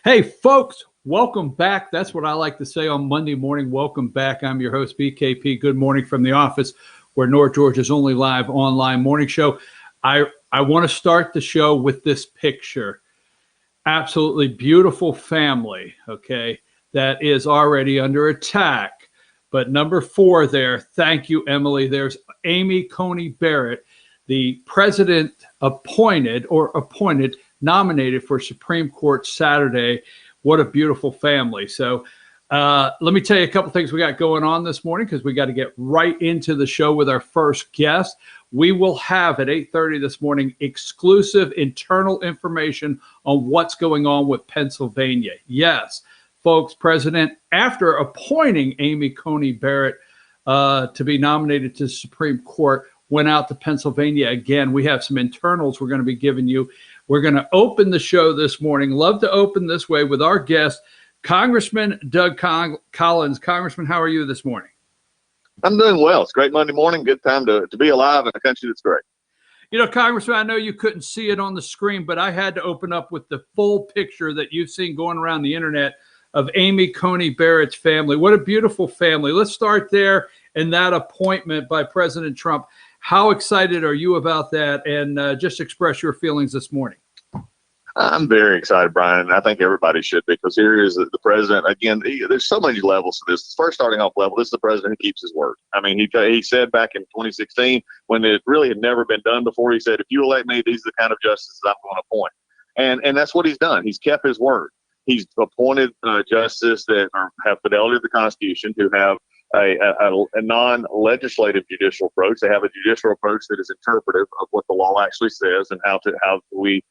Hey, folks, welcome back. That's what I like to say on Monday morning. Welcome back. I'm your host, BKP. Good morning from the office, where North Georgia's only live online morning show. I want to start the show with this picture. Absolutely beautiful family, okay, that is already under attack. But number 4 there, thank you, Emily. There's Amy Coney Barrett, the president appointed, nominated for Supreme Court Saturday. What a beautiful family. So let me tell you a couple things we got going on this morning, because we got to get right into the show with our first guest. We will have at 8:30 this morning exclusive internal information on what's going on with Pennsylvania. Yes, folks, President, after appointing Amy Coney Barrett to be nominated to the Supreme Court, went out to Pennsylvania again. We have some internals we're going to be giving you. We're going to open the show this morning. Love to open this way with our guest, Congressman Doug Collins. Congressman, how are you this morning? I'm doing well. It's a great Monday morning. Good time to be alive in a country that's great. You know, Congressman, I know you couldn't see it on the screen, but I had to open up with the full picture that you've seen going around the internet of Amy Coney Barrett's family. What a beautiful family. Let's start there in that appointment by President Trump. How excited are you about that? And just express your feelings this morning. I'm very excited, Brian, and I think everybody should, because here is the president. Again, there's so many levels to this. First, starting off level, this is the president who keeps his word. I mean, he said back in 2016, when it really had never been done before, he said, if you elect me, these are the kind of justices I'm going to appoint. And that's what he's done. He's kept his word. He's appointed justices that have fidelity to the Constitution, who have a non-legislative judicial approach. They have a judicial approach that is interpretive of what the law actually says and how we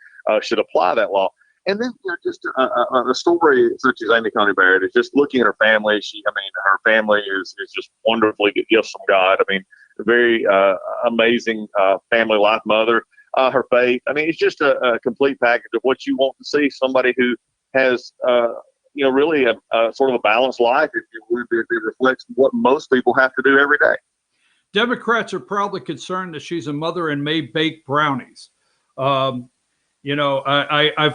should apply that law. And then just a story such as Amy Coney Barrett is just looking at her family. Her family is just wonderfully gifts from God. I mean, a very amazing family life, mother, her faith. I mean, it's just a complete package of what you want to see. Somebody who has really a sort of a balanced life, if you would, it reflects what most people have to do every day. Democrats are probably concerned that she's a mother and may bake brownies. I've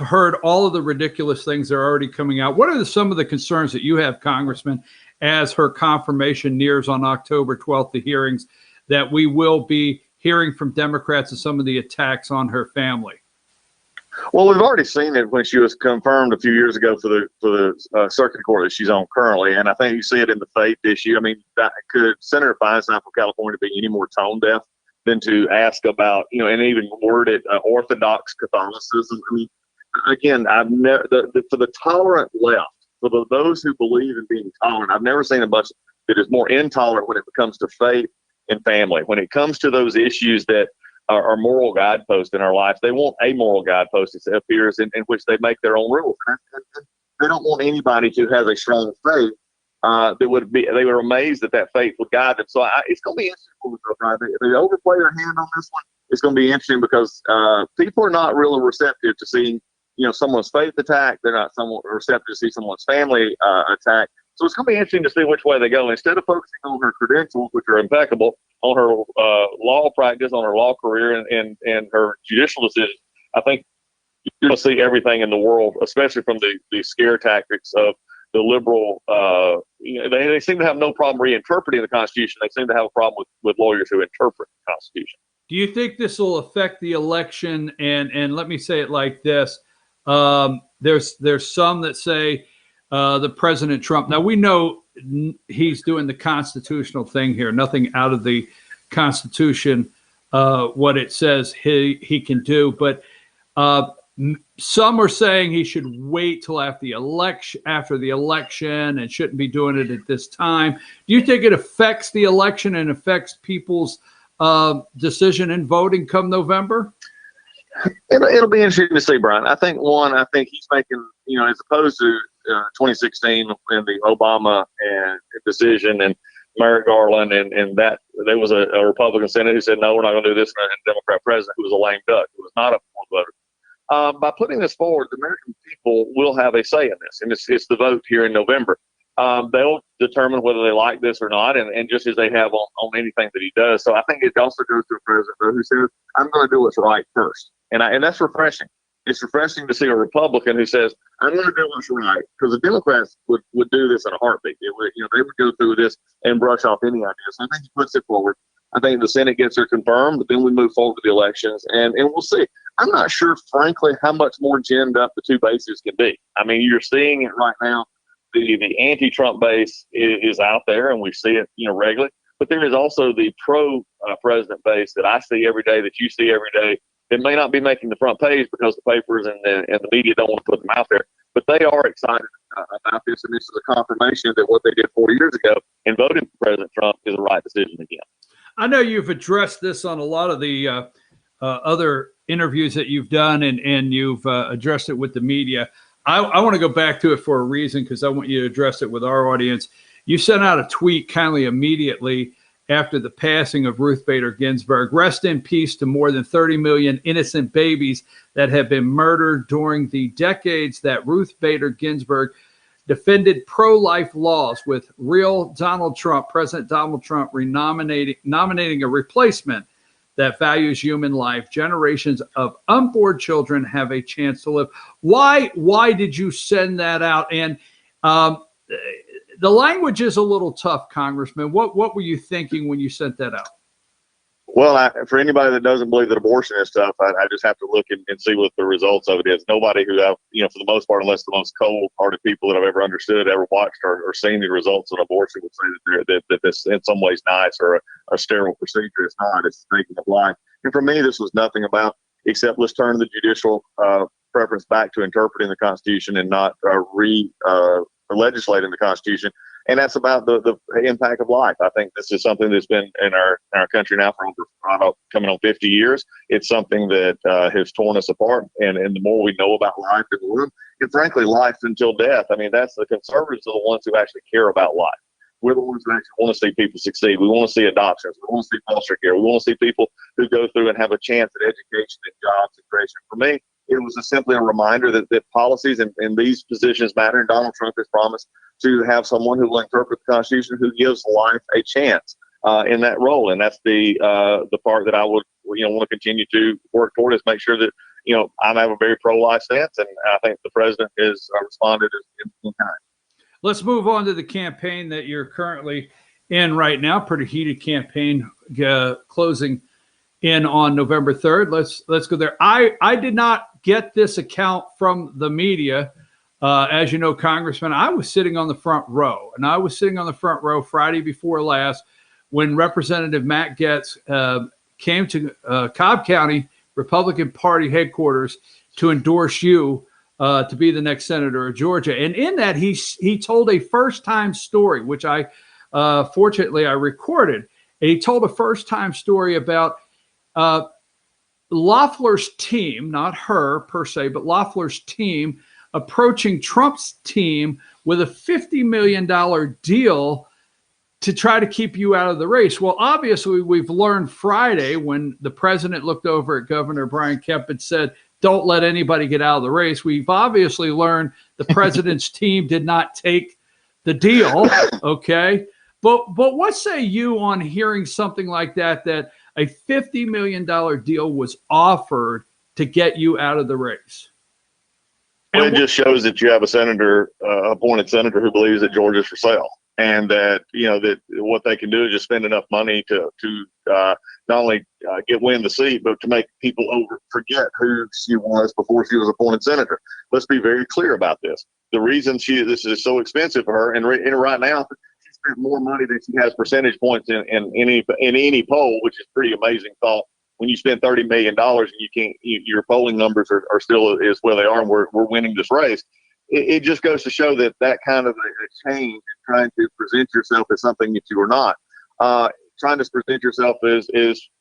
heard all of the ridiculous things that are already coming out. What are some of the concerns that you have, Congressman, as her confirmation nears on October 12th, the hearings, that we will be hearing from Democrats of some of the attacks on her family? Well, we've already seen it when she was confirmed a few years ago for the circuit court that she's on currently, and I think you see it in the faith issue. I mean, could Senator Feinstein from California be any more tone deaf than to ask about, and even word it Orthodox Catholicism? I mean, again, I've never for the tolerant left, for those who believe in being tolerant, I've never seen a bunch that is more intolerant when it comes to faith and family. When it comes to those issues that are moral guideposts in our lives, they want a moral guidepost that appears in which they make their own rules. They don't want anybody who has a strong faith they were amazed that faith would guide them. So it's going to be interesting for them. They overplay their hand on this one. It's going to be interesting because people are not really receptive to seeing, someone's faith attacked. They're not somewhat receptive to see someone's family attacked. So it's going to be interesting to see which way they go. Instead of focusing on her credentials, which are impeccable, on her law practice, on her law career, and her judicial decisions, I think you're going to see everything in the world, especially from the scare tactics of the liberal. They seem to have no problem reinterpreting the Constitution. They seem to have a problem with lawyers who interpret the Constitution. Do you think this will affect the election? And let me say it like this. There's some that say the President Trump. Now, we know he's doing the constitutional thing here, nothing out of the Constitution, what it says he can do. But some are saying he should wait till after the election and shouldn't be doing it at this time. Do you think it affects the election and affects people's decision in voting come November? It'll be interesting to see, Brian. I think he's making, as opposed to 2016 and the Obama decision and Merrick Garland and that there was a Republican senator who said, no, we're not going to do this, and a Democrat president who was a lame duck, who was not a voter. By putting this forward, the American people will have a say in this, and it's the vote here in November. They'll determine whether they like this or not, and just as they have on anything that he does. So I think it also goes to a president who says, I'm going to do what's right first. And that's refreshing. it's refreshing to see a Republican who says, I'm going to do what's right, because the Democrats would do this in a heartbeat. It would, they would go through this and brush off any idea. So I think he puts it forward. I think the Senate gets her confirmed, but then we move forward to the elections, and we'll see. I'm not sure, frankly, how much more ginned up the two bases can be. I mean, you're seeing it right now. The anti-Trump base is out there, and we see it, regularly. But there is also the pro-president base that I see every day, that you see every day. It may not be making the front page because the papers and the media don't want to put them out there, but they are excited about this, and this is a confirmation that what they did 4 years ago in voting for President Trump is the right decision again. I know you've addressed this on a lot of the other interviews that you've done, and you've addressed it with the media. I want to go back to it for a reason, because I want you to address it with our audience. You sent out a tweet kindly immediately after the passing of Ruth Bader Ginsburg. Rest in peace to more than 30 million innocent babies that have been murdered during the decades that Ruth Bader Ginsburg defended pro-life laws, with real President Donald Trump nominating a replacement that values human life. Generations of unborn children have a chance to live. Why did you send that out? And the language is a little tough, Congressman. What were you thinking when you sent that out? Well, for anybody that doesn't believe that abortion is tough, I just have to look and see what the results of it is. Nobody who I've, for the most part, unless the most cold-hearted people that I've ever understood, ever watched or seen the results of abortion, would say that this in some ways nice or a sterile procedure. It's not. It's taking of life. And for me, this was nothing about, except let's turn the judicial preference back to interpreting the Constitution and not legislating the Constitution. And that's about the impact of life. I think this is something that's been in our country now for over coming on 50 years. It's something that has torn us apart. And the more we know about life in the womb, and frankly, life until death, I mean, that's the conservatives are the ones who actually care about life. We're the ones who actually want to see people succeed. We want to see adoptions. We want to see foster care. We want to see people who go through and have a chance at education and jobs and creation. For me, it was simply a reminder that policies and these positions matter. And Donald Trump has promised to have someone who will interpret the Constitution, who gives life a chance in that role. And that's the part that I would want to continue to work toward, is make sure that I have a very pro-life stance, and I think the president has responded in kind. Let's move on to the campaign that you're currently in right now. Pretty heated campaign closing in on November 3rd. Let's go there. I did not get this account from the media. As you know, Congressman, I was sitting on the front row, and I was sitting on the front row Friday before last when Representative Matt Gaetz came to Cobb County Republican Party headquarters to endorse you to be the next senator of Georgia. And in that, he told a first-time story, which I fortunately I recorded. And he told a first-time story about Loeffler's team, not her per se, but Loeffler's team approaching Trump's team with a $50 million deal to try to keep you out of the race. Well, obviously, we've learned Friday when the president looked over at Governor Brian Kemp and said, don't let anybody get out of the race. We've obviously learned the president's team did not take the deal, okay? But what say you on hearing something like that a $50 million deal was offered to get you out of the race? Well, it just shows that you have a senator, appointed senator, who believes that Georgia's for sale, and that that what they can do is just spend enough money to not only win the seat, but to make people forget who she was before she was appointed senator. Let's be very clear about this. The reason this is so expensive for her, and right now she spent more money than she has percentage points in any poll, which is pretty amazing thought. When you spend $30 million and your polling numbers are still is where they are, and we're winning this race, it just goes to show that kind of a change in trying to present yourself as something that you are not. Trying to present yourself as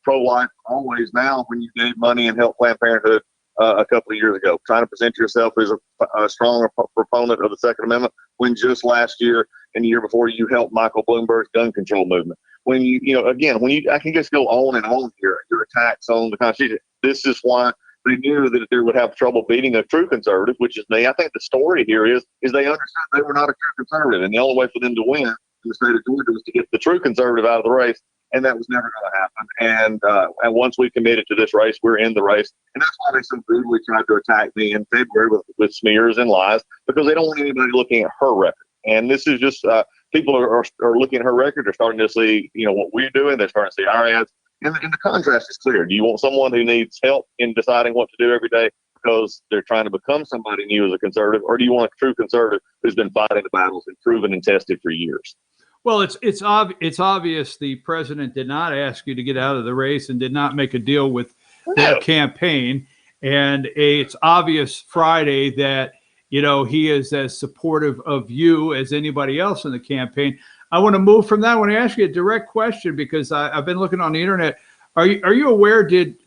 pro-life always now, when you gave money and helped Planned Parenthood a couple of years ago. Trying to present yourself as a strong proponent of the Second Amendment, when just last year and the year before you helped Michael Bloomberg's gun control movement. When I can just go on and on here, your attacks on the Constitution. This is why they knew that they would have trouble beating a true conservative, which is me. I think the story here is they understood they were not a true conservative, and the only way for them to win in the state of Georgia was to get the true conservative out of the race. and that was never going to happen. And once we committed to this race, we're in the race, and that's why they so brutally tried to attack me in February with smears and lies, because they don't want anybody looking at her record. And this is just people are looking at her record. They're starting to see, what we're doing. They're starting to see our ads, and the contrast is clear. Do you want someone who needs help in deciding what to do every day because they're trying to become somebody new as a conservative, or do you want a true conservative who's been fighting the battles and proven and tested for years? Well, it's obvious the president did not ask you to get out of the race and did not make a deal with their campaign. And it's obvious Friday that, he is as supportive of you as anybody else in the campaign. I want to move from that. I want to ask you a direct question because I've been looking on the internet. Are you aware, did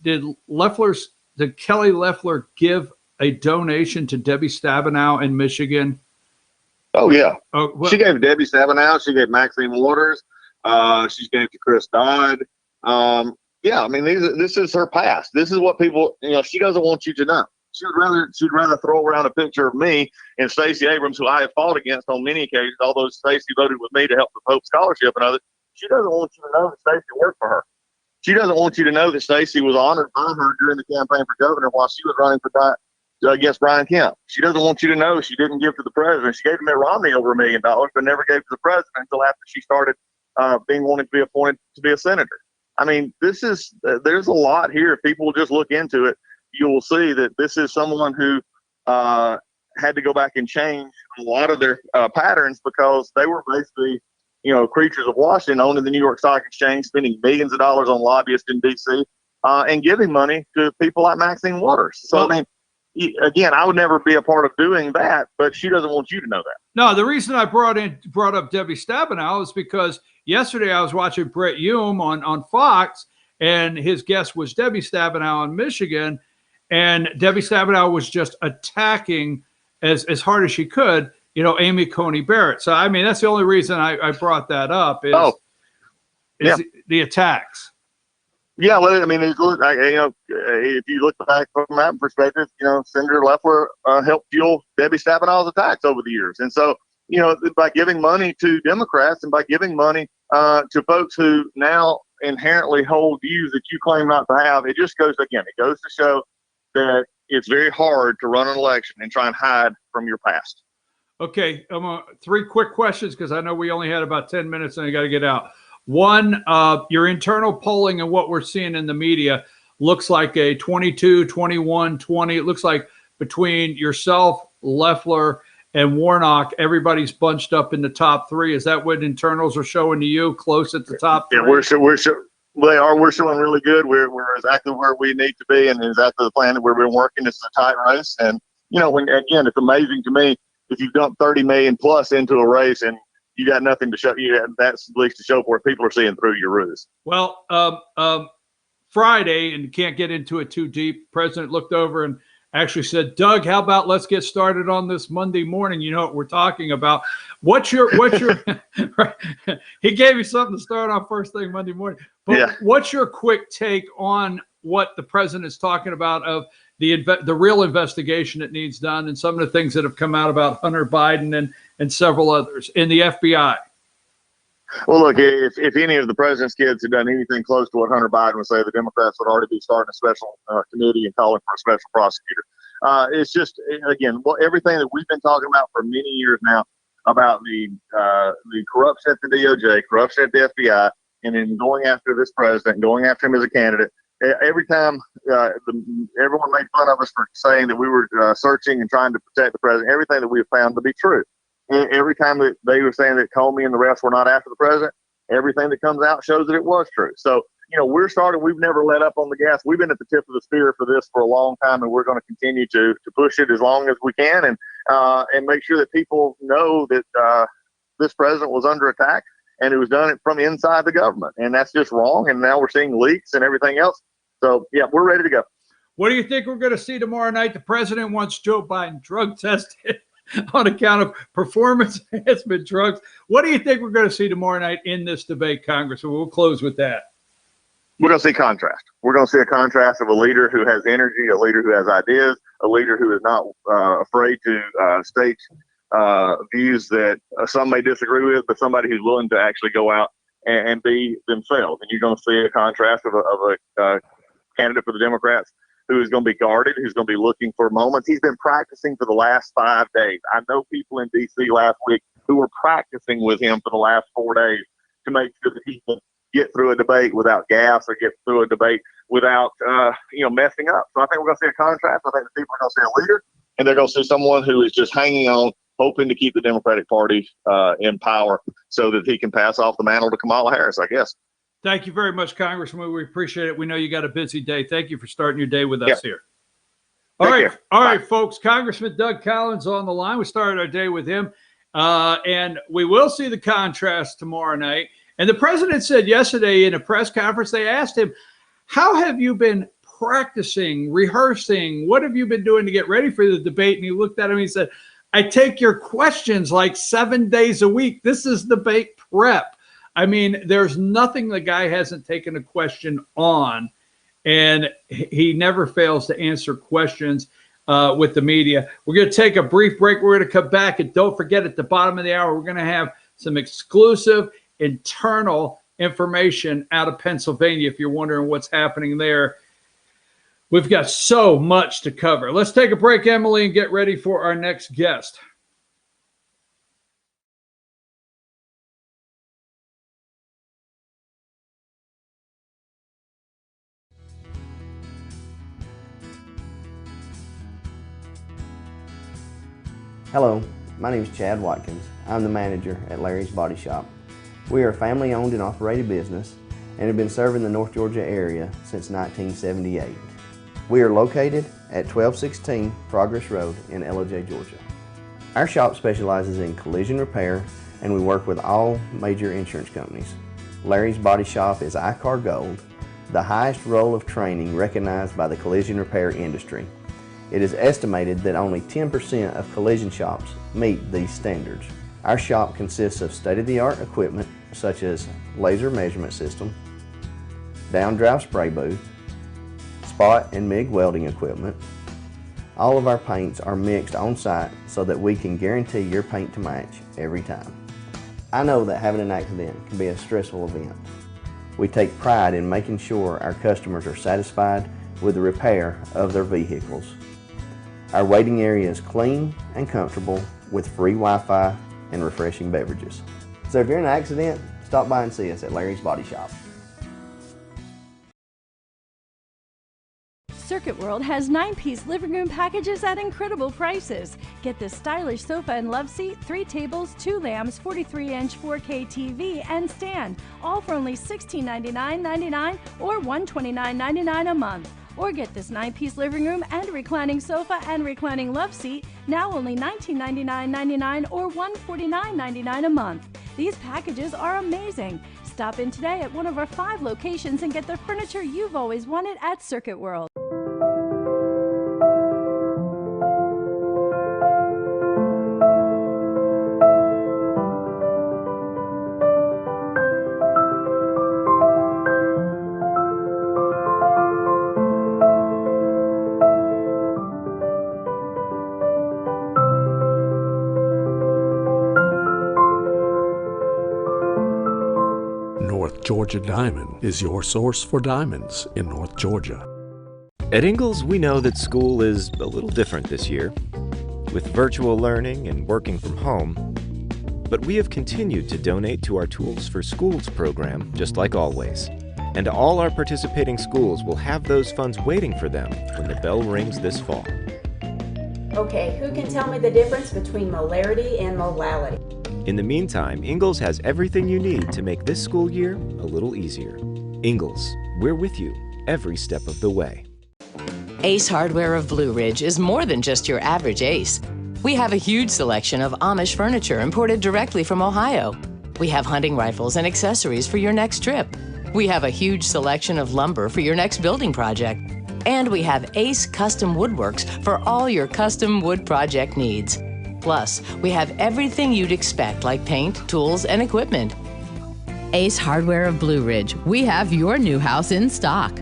Kelly Loeffler give a donation to Debbie Stabenow in Michigan? Oh, yeah. Oh, well, she gave Debbie Stabenow. She gave Maxine Waters. She gave to Chris Dodd. Yeah, I mean, this is her past. This is what people, she doesn't want you to know. She'd rather throw around a picture of me and Stacey Abrams, who I have fought against on many occasions, although Stacey voted with me to help the Pope Scholarship and others. She doesn't want you to know that Stacey worked for her. She doesn't want you to know that Stacey was honored by her during the campaign for governor while she was running for against Brian Kemp. She doesn't want you to know she didn't give to the president. She gave to Mitt Romney over $1 million, but never gave to the president until after she started being wanted to be appointed to be a senator. I mean, there's a lot here. If people will just look into it, you will see that this is someone who had to go back and change a lot of their patterns because they were basically, creatures of Washington, owning the New York Stock Exchange, spending millions of dollars on lobbyists in D.C., and giving money to people like Maxine Waters. So, I mean, again, I would never be a part of doing that, but she doesn't want you to know that. No, the reason I brought up Debbie Stabenow is because yesterday I was watching Brett Hume on Fox, and his guest was Debbie Stabenow in Michigan, and Debbie Stabenow was just attacking as hard as she could, Amy Coney Barrett. So, I mean, that's the only reason I brought that up is the attacks. Yeah, well, I mean, if you look back from that perspective, Senator Loeffler helped fuel Debbie Stabenow's attacks over the years. And so, by giving money to Democrats and by giving money to folks who now inherently hold views that you claim not to have, it just goes to show that it's very hard to run an election and try and hide from your past. Okay, 3 quick questions because I know we only had about 10 minutes and I got to get out. One, your internal polling and what we're seeing in the media looks like a 22, 21, 20. It looks like between yourself, Loeffler, and Warnock, everybody's bunched up in the top 3. Is that what internals are showing to you, close at the top 3? Yeah, we're showing really good. We're exactly where we need to be and exactly the plan that we've been working. It's a tight race. And, it's amazing to me if you've dumped 30 million plus into a race and you got nothing to show you, that's at least to show for it. People are seeing through your ruse. Well, Friday, and can't get into it too deep, President looked over and actually said, Doug, how about let's get started on this Monday morning? You know what we're talking about. What's your he gave you something to start on first thing Monday morning. But what's your quick take on what the president is talking about of the real investigation that needs done and some of the things that have come out about Hunter Biden and several others in the FBI? Well, look, if any of the president's kids had done anything close to what Hunter Biden would say, the Democrats would already be starting a special committee and calling for a special prosecutor. It's just, again, everything that we've been talking about for many years now about the corruption at the DOJ, corruption at the FBI, and then going after this president, going after him as a candidate. Every time everyone made fun of us for saying that we were searching and trying to protect the president, everything that we have found to be true. Every time that they were saying that Comey and the rest were not after the president, everything that comes out shows that it was true. So, we've never let up on the gas. We've been at the tip of the spear for this for a long time, and we're going to continue to push it as long as we can and make sure that people know that this president was under attack and it was done from inside the government. And that's just wrong. And now we're seeing leaks and everything else. So, yeah, we're ready to go. What do you think we're going to see tomorrow night? The president wants Joe Biden drug tested on account of performance enhancement drugs. What do you think we're going to see tomorrow night in this debate, Congressman? We'll close with that. We're going to see contrast. We're going to see a contrast of a leader who has energy, a leader who has ideas, a leader who is not afraid to state views that some may disagree with, but somebody who's willing to actually go out and be themselves. And you're going to see a contrast of a candidate for the Democrats who is going to be guarded, who's going to be looking for moments. He's been practicing for the last 5 days. I know people in D.C. last week who were practicing with him for the last 4 days to make sure that he can get through a debate without gas or get through a debate without, messing up. So I think we're going to see a contrast. I think the people are going to see a leader, and they're going to see someone who is just hanging on, hoping to keep the Democratic Party in power so that he can pass off the mantle to Kamala Harris, I guess. Thank you very much, Congressman. We appreciate it. We know you got a busy day. Thank you for starting your day with us here. All right, folks. Congressman Doug Collins on the line. We started our day with him, and we will see the contrast tomorrow night. And the president said yesterday in a press conference, they asked him, how have you been practicing, rehearsing? What have you been doing to get ready for the debate? And he looked at him and he said, I take your questions like 7 days a week. This is debate prep. I mean, there's nothing the guy hasn't taken a question on, and he never fails to answer questions with the media. We're going to take a brief break. We're going to come back, and don't forget at the bottom of the hour, we're going to have some exclusive internal information out of Pennsylvania if you're wondering what's happening there. We've got so much to cover. Let's take a break, Emily, and get ready for our next guest. Hello, my name is Chad Watkins. I'm the manager at Larry's Body Shop. We are a family-owned and operated business and have been serving the North Georgia area since 1978. We are located at 1216 Progress Road in LOJ, Georgia. Our shop specializes in collision repair, and we work with all major insurance companies. Larry's Body Shop is ICAR Gold, the highest role of training recognized by the collision repair industry. It is estimated that only 10% of collision shops meet these standards. Our shop consists of state-of-the-art equipment such as laser measurement system, down-drive spray booth, spot and MIG welding equipment. All of our paints are mixed on-site so that we can guarantee your paint to match every time. I know that having an accident can be a stressful event. We take pride in making sure our customers are satisfied with the repair of their vehicles. Our waiting area is clean and comfortable with free Wi-Fi and refreshing beverages. So if you're in an accident, stop by and see us at Larry's Body Shop. Circuit World has 9-piece living room packages at incredible prices. Get this stylish sofa and love seat, 3 tables, 2 lamps, 43-inch 4K TV, and stand, all for only $1699.99 or $129.99 a month. Or get this 9-piece living room and reclining sofa and reclining love seat, now only $1999.99 or $149.99 a month. These packages are amazing. Stop in today at one of our 5 locations and get the furniture you've always wanted at Circuit World. North Georgia Diamond is your source for diamonds in North Georgia. At Ingalls, we know that school is a little different this year, with virtual learning and working from home. But we have continued to donate to our Tools for Schools program, just like always. And all our participating schools will have those funds waiting for them when the bell rings this fall. Okay, who can tell me the difference between molarity and molality? In the meantime, Ingalls has everything you need to make this school year a little easier. Ingalls, we're with you every step of the way. Ace Hardware of Blue Ridge is more than just your average Ace. We have a huge selection of Amish furniture imported directly from Ohio. We have hunting rifles and accessories for your next trip. We have a huge selection of lumber for your next building project. And we have Ace Custom Woodworks for all your custom wood project needs. Plus, we have everything you'd expect like paint, tools, and equipment. Ace Hardware of Blue Ridge. We have your new house in stock.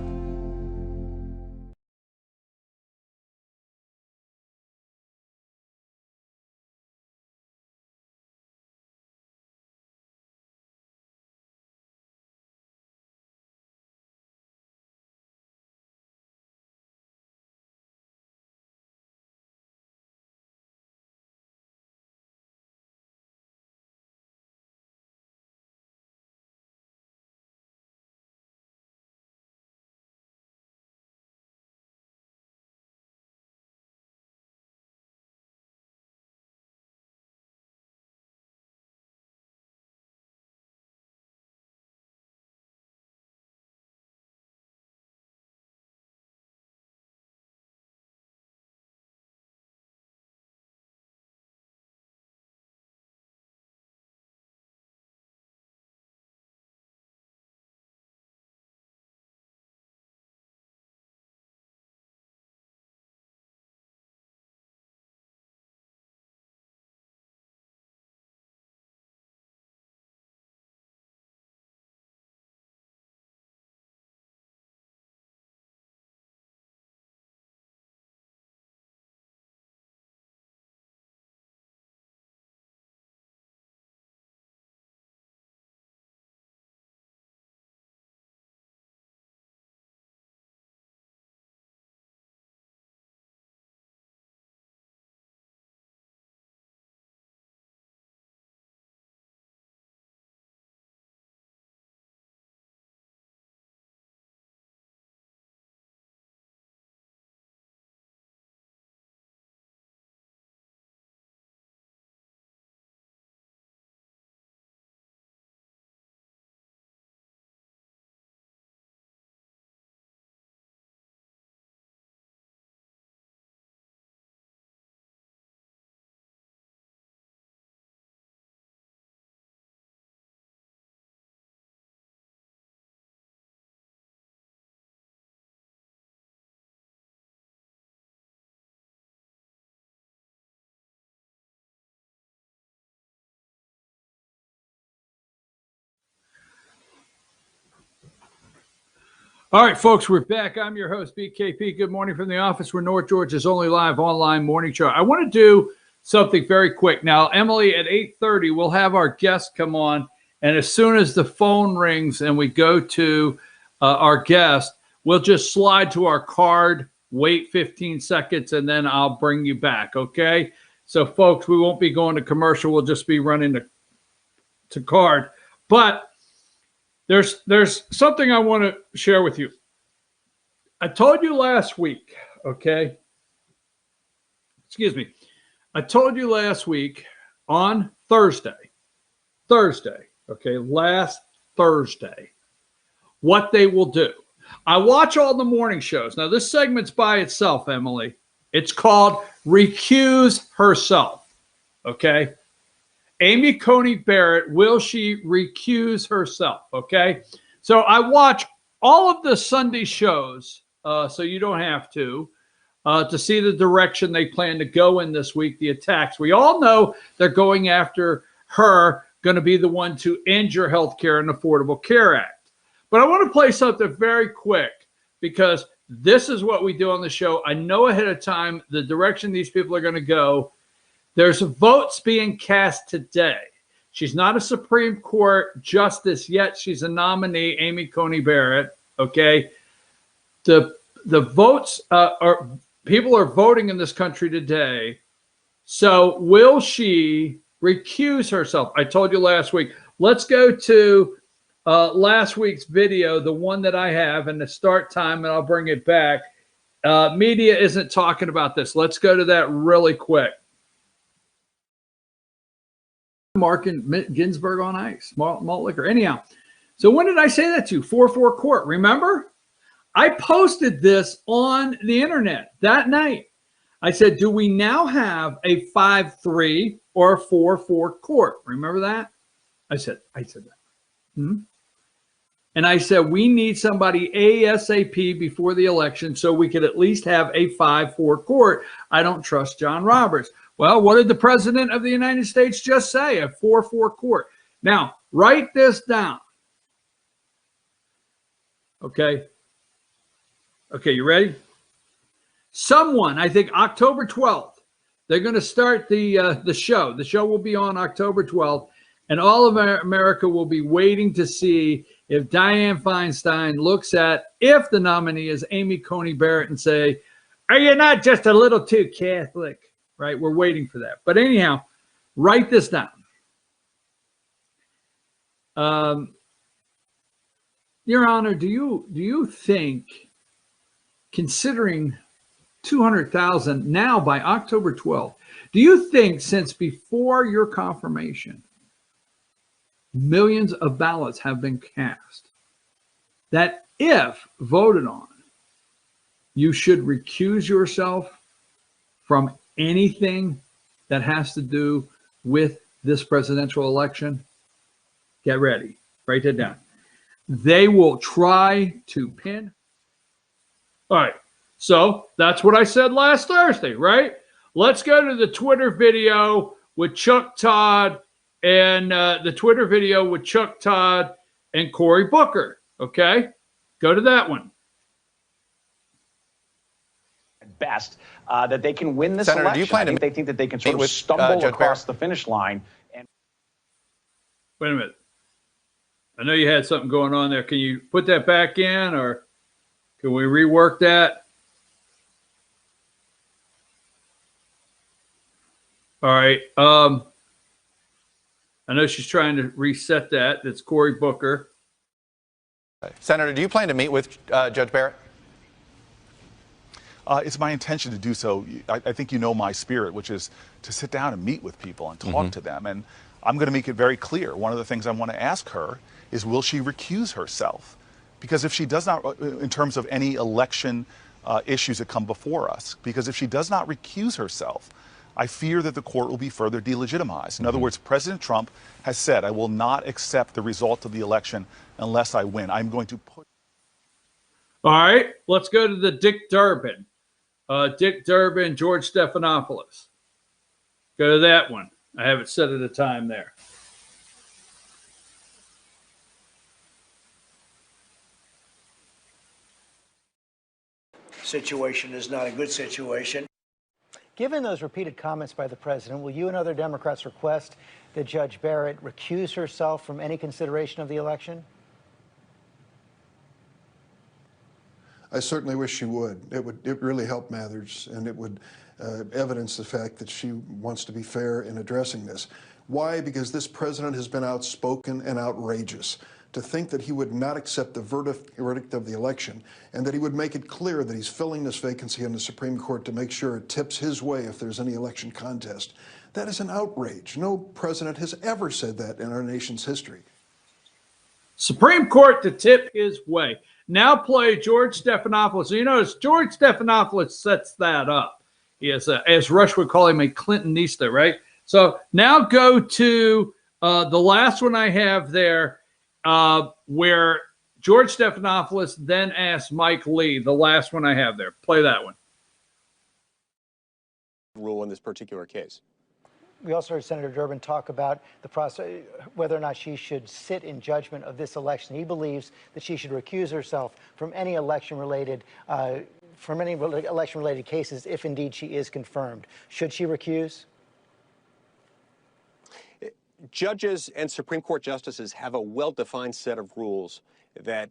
All right, folks, we're back. I'm your host, BKP. Good morning from the office. We're North Georgia's only live online morning show. I want to do something very quick. Now, Emily, at 8:30, we'll have our guest come on. And as soon as the phone rings and we go to our guest, we'll just slide to our card, wait 15 seconds, and then I'll bring you back, okay? So, folks, we won't be going to commercial. We'll just be running to card. But there's something I want to share with you. I told you last week, okay? Excuse me. I told you last week on Thursday, okay, last Thursday, what they will do. I watch all the morning shows. Now, this segment's by itself, Emily. It's called Recuse Herself, okay? Amy Coney Barrett, will she recuse herself? Okay. So I watch all of the Sunday shows, so you don't have to see the direction they plan to go in this week, the attacks. We all know they're going after her, going to be the one to end your health care and Affordable Care Act. But I want to play something very quick because this is what we do on the show. I know ahead of time the direction these people are going to go. There's votes being cast today. She's not a Supreme Court justice yet. She's a nominee, Amy Coney Barrett. Okay. The votes people are voting in this country today. So will she recuse herself? I told you last week. Let's go to last week's video, the one that I have, and the start time, and I'll bring it back. Media isn't talking about this. Let's go to that really quick. Mark and Ginsburg on ice, malt liquor. Anyhow, so when did I say that to you? 4-4 court. Remember? I posted this on the internet that night. I said, do we now have a 5-3 or a 4-4 court? Remember that? I said that. And I said, we need somebody ASAP before the election so we could at least have a 5-4 court. I don't trust John Roberts. Well, what did the president of the United States just say? A 4-4 court. Now, write this down. Okay. Okay, you ready? Someone, I think October 12th, they're going to start the show. The show will be on October 12th, and all of America will be waiting to see if Dianne Feinstein looks at if the nominee is Amy Coney Barrett and say, are you not just a little too Catholic? Right? We're waiting for that. But anyhow, write this down. Your Honor, do you think, considering 200,000 now by October 12th, do you think since before your confirmation, millions of ballots have been cast, that if voted on, you should recuse yourself from anything that has to do with this presidential election? Get ready. Write that down. They will try to pin. All right. So that's what I said last Thursday, right? Let's go to the Twitter video with Chuck Todd and Cory Booker. Okay. Go to that one. Best that they can win this Senator, election. do you plan to they think that they can sort of stumble across the finish line. And wait a minute. I know you had something going on there. Can you put that back in, or can we rework that? All right. I know she's trying to reset that. That's Cory Booker. Senator, do you plan to meet with Judge Barrett? It's my intention to do so. I think you know my spirit, which is to sit down and meet with people and talk to them. And I'm going to make it very clear. One of the things I want to ask her is, will she recuse herself? Because if she does not, in terms of any election issues that come before us, because if she does not recuse herself, I fear that the court will be further delegitimized. In other words, President Trump has said, I will not accept the result of the election unless I win. I'm going to put. All right, let's go to the Dick Durbin. Dick Durbin, George Stephanopoulos. Go to that one. I have it set at a time there. situation is not a good situation. Given those repeated comments by the president, will you and other Democrats request that Judge Barrett recuse herself from any consideration of the election? I certainly wish she would. It really help Mathers, and it would evidence the fact that she wants to be fair in addressing this. Why? Because this president has been outspoken and outrageous. To think that he would not accept the verdict of the election and that he would make it clear that he's filling this vacancy on the Supreme Court to make sure it tips his way if there's any election contest, that is an outrage. No president has ever said that in our nation's history. Supreme Court to tip his way. Now play George Stephanopoulos. You notice George Stephanopoulos sets that up. He is, as Rush would call him, a Clintonista, right? So now go to the last one I have there, where George Stephanopoulos then asked Mike Lee, the last one I have there. Play that one. Rule in this particular case. We also heard Senator Durbin talk about the process, whether or not she should sit in judgment of this election. He believes that she should recuse herself from any election-related cases if indeed she is confirmed. Should she recuse? Judges and Supreme Court justices have a well-defined set of rules that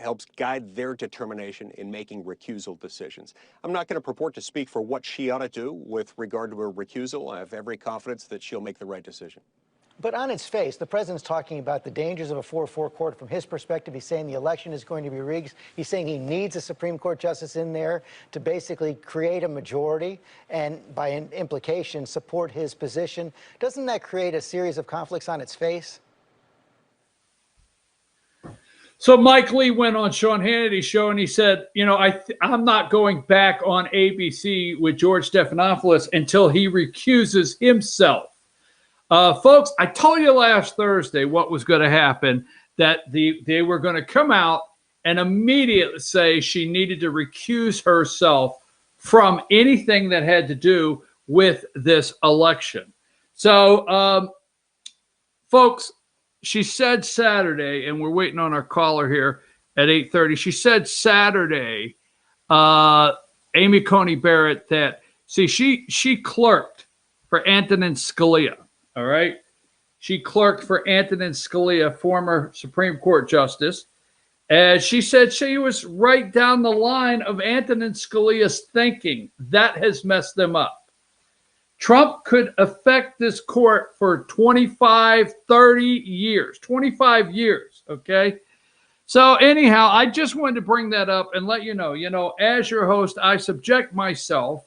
helps guide their determination in making recusal decisions. I'm not going to purport to speak for what she ought to do with regard to her recusal. I have every confidence that she'll make the right decision. But on its face, the president's talking about the dangers of a 4-4 court. From his perspective, he's saying the election is going to be rigged. He's saying he needs a Supreme Court justice in there to basically create a majority and, by implication, support his position. Doesn't that create a series of conflicts on its face? So Mike Lee went on Sean Hannity's show and he said, you know, I'm not going back on ABC with George Stephanopoulos until he recuses himself. Folks, I told you last Thursday what was going to happen, that they were going to come out and immediately say she needed to recuse herself from anything that had to do with this election. So, folks, she said Saturday, and we're waiting on our caller here at 8:30. She said Saturday, Amy Coney Barrett, that, see, she clerked for Antonin Scalia. All right. She clerked for Antonin Scalia, former Supreme Court justice. As she said, she was right down the line of Antonin Scalia's thinking. That has messed them up. Trump could affect this court for 25, 30 years, 25 years. Okay. So anyhow, I just wanted to bring that up and let you know, as your host, I subject myself,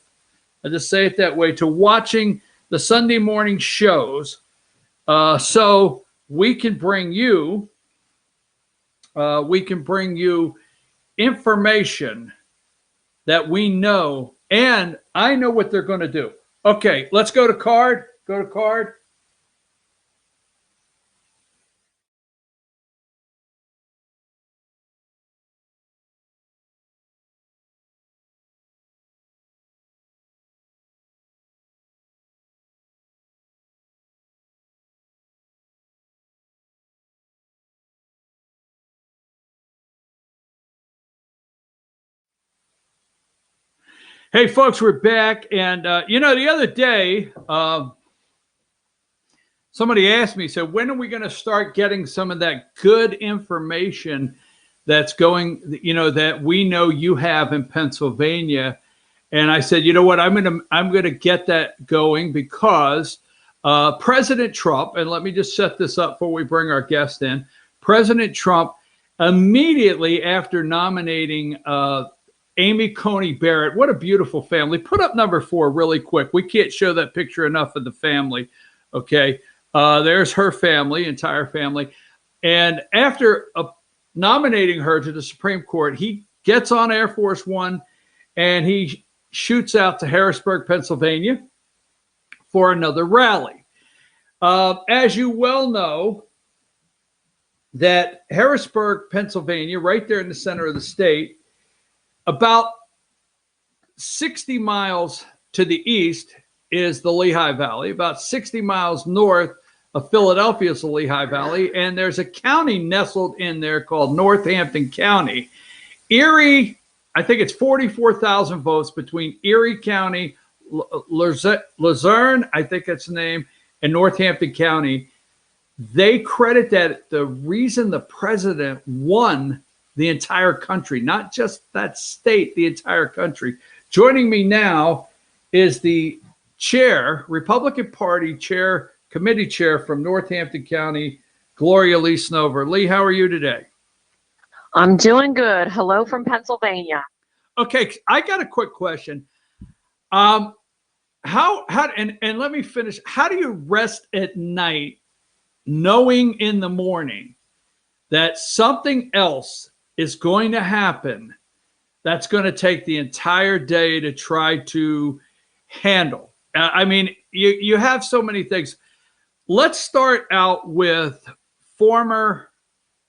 I just say it that way, to watching the Sunday morning shows, so we can bring you information that we know, and I know what they're going to do. Okay, let's go to Card. Go to Card. Hey, folks, we're back. And, the other day, somebody asked me, said, when are we going to start getting some of that good information that's going, that we know you have in Pennsylvania? And I said, you know what, I'm going to get that going because President Trump, and let me just set this up before we bring our guest in, President Trump, immediately after nominating Amy Coney Barrett, what a beautiful family. Put up number 4 really quick. We can't show that picture enough of the family. Okay. There's her family, entire family. And after nominating her to the Supreme Court, he gets on Air Force One and he shoots out to Harrisburg, Pennsylvania for another rally. As you well know, that Harrisburg, Pennsylvania, right there in the center of the state, about 60 miles to the east is the Lehigh Valley. About 60 miles north of Philadelphia is the Lehigh Valley. And there's a county nestled in there called Northampton County. Erie I think it's 44,000 votes between Erie County, Luzerne, I think that's the name, and Northampton County. They credit that the reason the president won the entire country, not just that state, the entire country. Joining me now is the chair, Republican Party chair, committee chair from Northampton County, Gloria Lee Snover. Lee, how are you today? I'm doing good. Hello from Pennsylvania. Okay, I got a quick question. And let me finish. How do you rest at night knowing in the morning that something else is going to happen that's going to take the entire day to try to handle? I mean, you have so many things. Let's start out with former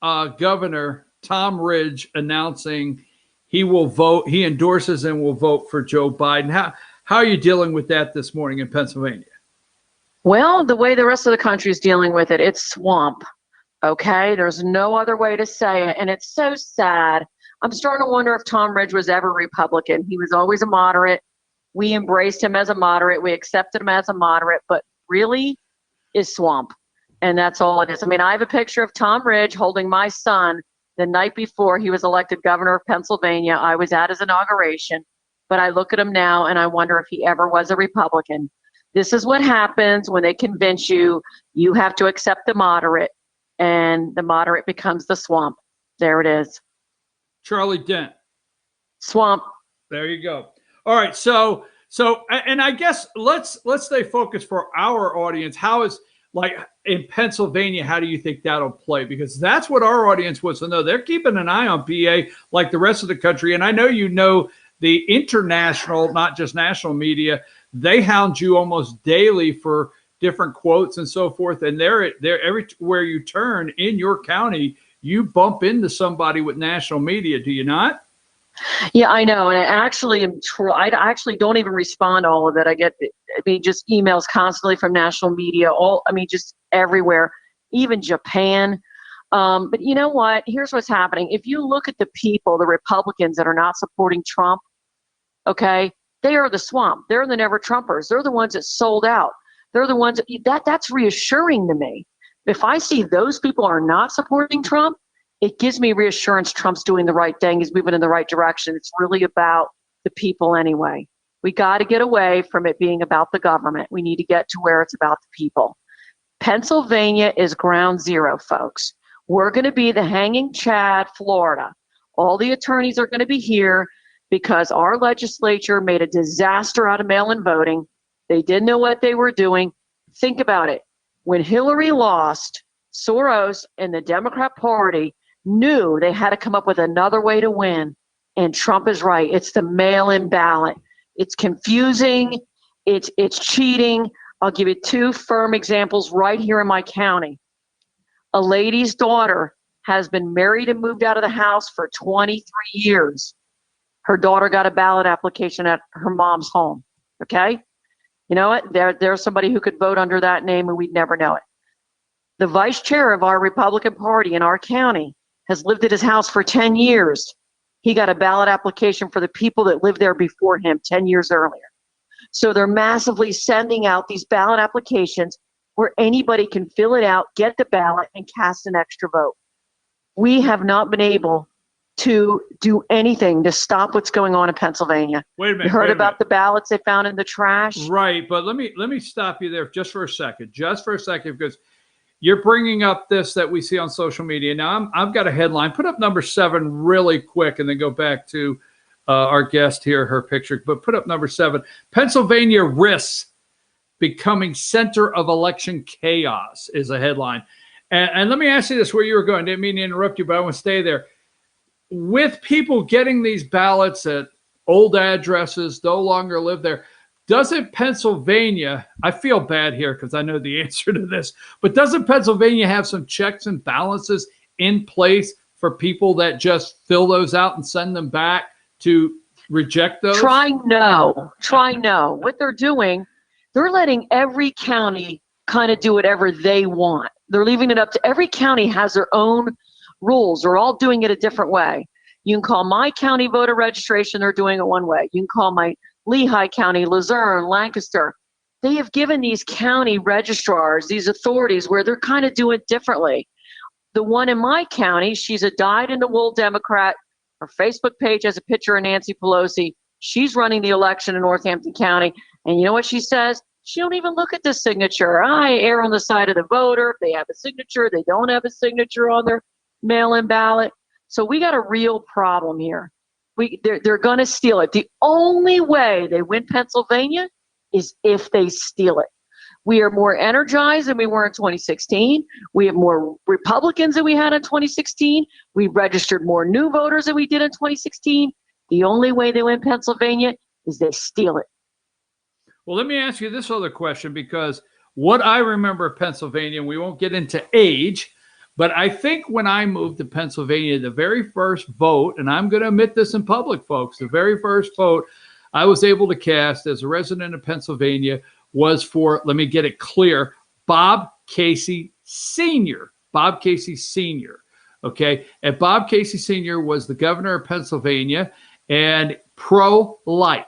Governor Tom Ridge announcing he endorses and will vote for Joe Biden. How are you dealing with that this morning in Pennsylvania? Well, the way the rest of the country is dealing with it, it's swamp. Okay, there's no other way to say it. And it's so sad. I'm starting to wonder if Tom Ridge was ever Republican. He was always a moderate. We embraced him as a moderate. We accepted him as a moderate, but really is swamp. And that's all it is. I mean, I have a picture of Tom Ridge holding my son the night before he was elected governor of Pennsylvania. I was at his inauguration, but I look at him now and I wonder if he ever was a Republican. This is what happens when they convince you you have to accept the moderate, and the moderate becomes the swamp. There it is. Charlie Dent. Swamp. There you go. All right. So, and I guess let's stay focused for our audience. How is, like, in Pennsylvania, how do you think that'll play? Because that's what our audience wants to know. They're keeping an eye on PA like the rest of the country. And I know the international, not just national media, they hound you almost daily for different quotes and so forth. And they're everywhere you turn in your county, you bump into somebody with national media, do you not? Yeah, I know. And I actually I actually don't even respond to all of it. I get just emails constantly from national media, just everywhere, even Japan. But you know what? Here's what's happening. If you look at the people, the Republicans that are not supporting Trump, okay, they are the swamp. They're the never Trumpers. They're the ones that sold out. They're the ones that's reassuring to me. If I see those people are not supporting Trump, it gives me reassurance Trump's doing the right thing. He's moving in the right direction. It's really about the people anyway. We got to get away from it being about the government. We need to get to where it's about the people. Pennsylvania is ground zero, folks. We're going to be the hanging Chad, Florida. All the attorneys are going to be here because our legislature made a disaster out of mail-in voting. They didn't know what they were doing. Think about it. When Hillary lost, Soros and the Democrat Party knew they had to come up with another way to win. And Trump is right. It's the mail-in ballot. It's confusing. It's cheating. I'll give you two firm examples right here in my county. A lady's daughter has been married and moved out of the house for 23 years. Her daughter got a ballot application at her mom's home. Okay? You know what? There's somebody who could vote under that name and we'd never know it. The vice chair of our Republican Party in our county has lived at his house for 10 years. He got a ballot application for the people that lived there before him 10 years earlier. So they're massively sending out these ballot applications where anybody can fill it out, get the ballot, and cast an extra vote. We have not been able to do anything to stop what's going on in Pennsylvania. Wait a minute. You heard about the ballots they found in the trash? Right, but let me stop you there just for a second, because you're bringing up this that we see on social media. Now, I've got a headline. Put up number 7 really quick and then go back to our guest here, her picture. But put up number 7. Pennsylvania risks becoming center of election chaos is a headline. And let me ask you this, where you were going. Didn't mean to interrupt you, but I want to stay there. With people getting these ballots at old addresses, no longer live there, doesn't Pennsylvania, I feel bad here because I know the answer to this, but doesn't Pennsylvania have some checks and balances in place for people that just fill those out and send them back to reject those? Try no. What they're doing, they're letting every county kind of do whatever they want. They're leaving it up to every county has their own rules. They're all doing it a different way. You can call my county voter registration. They're doing it one way. You can call my Lehigh County, Luzerne, Lancaster. They have given these county registrars, these authorities, where they're kind of doing it differently. The one in my county, she's a dyed-in-the-wool Democrat. Her Facebook page has a picture of Nancy Pelosi. She's running the election in Northampton County. And you know what she says? She don't even look at the signature. I err on the side of the voter. If they have a signature, they don't have a signature on their mail-in ballot. So we got a real problem here. They're going to steal it. The only way they win Pennsylvania is if they steal it. We are more energized than we were in 2016. We have more Republicans than we had in 2016. We registered more new voters than we did in 2016. The only way they win Pennsylvania is they steal it. Well, let me ask you this other question, because what I remember of Pennsylvania, and we won't get into age, but I think when I moved to Pennsylvania, the very first vote, and I'm going to admit this in public, folks, the very first vote I was able to cast as a resident of Pennsylvania was for, let me get it clear, Bob Casey Sr. Bob Casey Sr. Okay. And Bob Casey Sr. was the governor of Pennsylvania and pro-life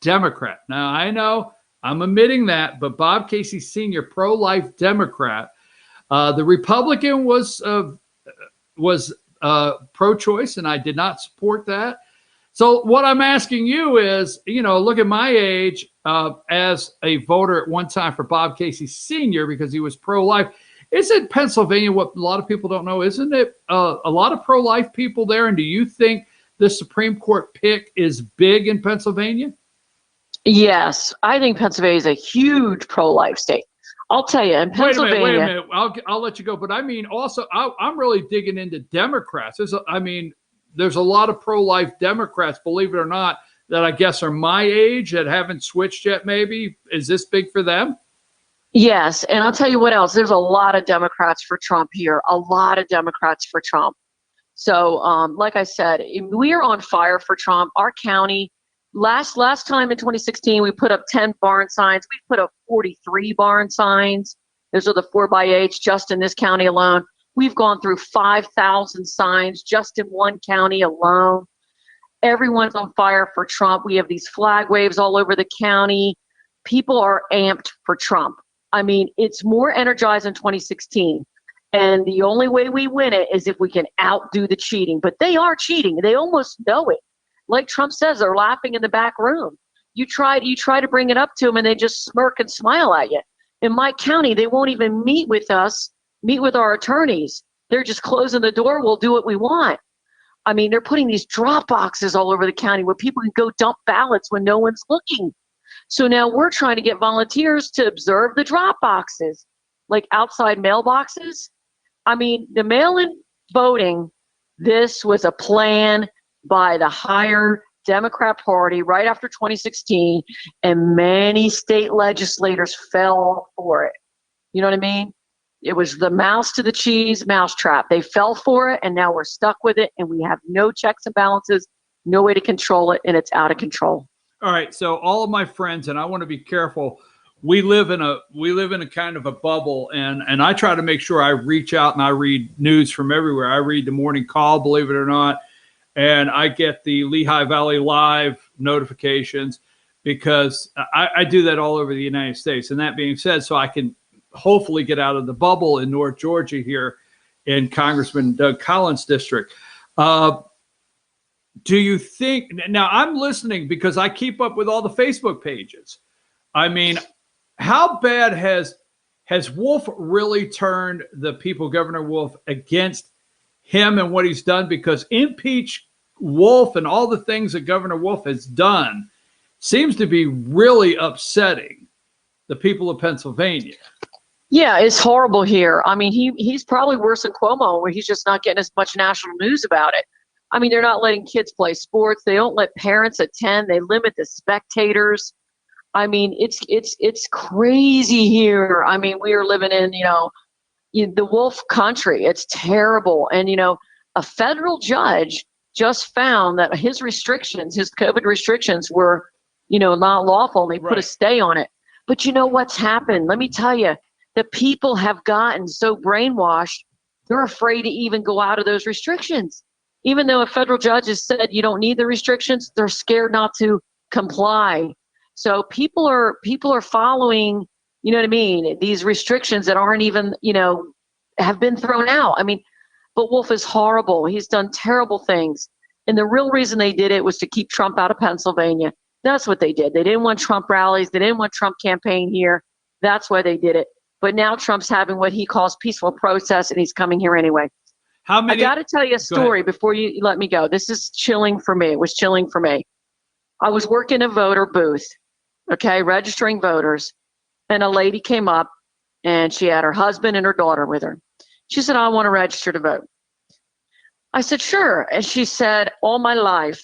Democrat. Now, I know I'm admitting that, but Bob Casey Sr., pro-life Democrat. The Republican was pro-choice, and I did not support that. So what I'm asking you is, look at my age as a voter at one time for Bob Casey Sr. because he was pro-life. Isn't Pennsylvania, what a lot of people don't know, isn't it a lot of pro-life people there? And do you think the Supreme Court pick is big in Pennsylvania? Yes, I think Pennsylvania is a huge pro-life state. I'll tell you, in Pennsylvania. Wait a minute. I'll let you go. But I mean, also, I'm really digging into Democrats. There's a lot of pro-life Democrats, believe it or not, that I guess are my age that haven't switched yet, maybe. Is this big for them? Yes, and I'll tell you what else. There's a lot of Democrats for Trump here, a lot of Democrats for Trump. So, like I said, we are on fire for Trump. Our county, last time in 2016, we put up 10 barn signs. We put up 43 barn signs. Those are the 4x8s just in this county alone. We've gone through 5,000 signs just in one county alone. Everyone's on fire for Trump. We have these flag waves all over the county. People are amped for Trump. I mean, it's more energized in 2016. And the only way we win it is if we can outdo the cheating. But they are cheating. They almost know it. Like Trump says, they're laughing in the back room. You try to bring it up to them and they just smirk and smile at you. In my county, they won't even meet with us, meet with our attorneys. They're just closing the door. We'll do what we want. I mean, they're putting these drop boxes all over the county where people can go dump ballots when no one's looking. So now we're trying to get volunteers to observe the drop boxes, like outside mailboxes. I mean, the mail-in voting, this was a plan by the higher Democrat Party right after 2016, and many state legislators fell for it. You know what I mean? It was the mouse to the cheese mousetrap. They fell for it, and now we're stuck with it, and we have no checks and balances, no way to control it, and it's out of control. All right, so all of my friends, and I want to be careful, we live in a kind of a bubble, and I try to make sure I reach out and I read news from everywhere. I read the Morning Call, believe it or not, and I get the Lehigh Valley Live notifications because I do that all over the United States. And that being said, so I can hopefully get out of the bubble in North Georgia here in Congressman Doug Collins' district. Do you think, now I'm listening because I keep up with all the Facebook pages. I mean, how bad has Wolf really turned the people, Governor Wolf, against him and what he's done? Because impeach Wolf and all the things that Governor Wolf has done seems to be really upsetting the people of Pennsylvania. Yeah, it's horrible here. I mean, he's probably worse than Cuomo, where he's just not getting as much national news about it. I mean, they're not letting kids play sports. They don't let parents attend. They limit the spectators. I mean, it's crazy here. I mean, we are living in, the wolf country. It's terrible. And, a federal judge just found that his COVID restrictions were, not lawful, and they put a stay on it. But you know what's happened? Let me tell you, the people have gotten so brainwashed, they're afraid to even go out of those restrictions. Even though a federal judge has said you don't need the restrictions, they're scared not to comply. So people are following, you know what I mean, these restrictions that aren't even, you know, have been thrown out. I mean, but Wolf is horrible. He's done terrible things. And the real reason they did it was to keep Trump out of Pennsylvania. That's what they did. They didn't want Trump rallies. They didn't want Trump campaign here. That's why they did it. But now Trump's having what he calls peaceful protests, and he's coming here anyway. How many? I got to tell you a story before you let me go. This is chilling for me. It was chilling for me. I was working a voter booth, okay, registering voters, and a lady came up, and she had her husband and her daughter with her. She said, I want to register to vote. I said, sure. And she said, all my life,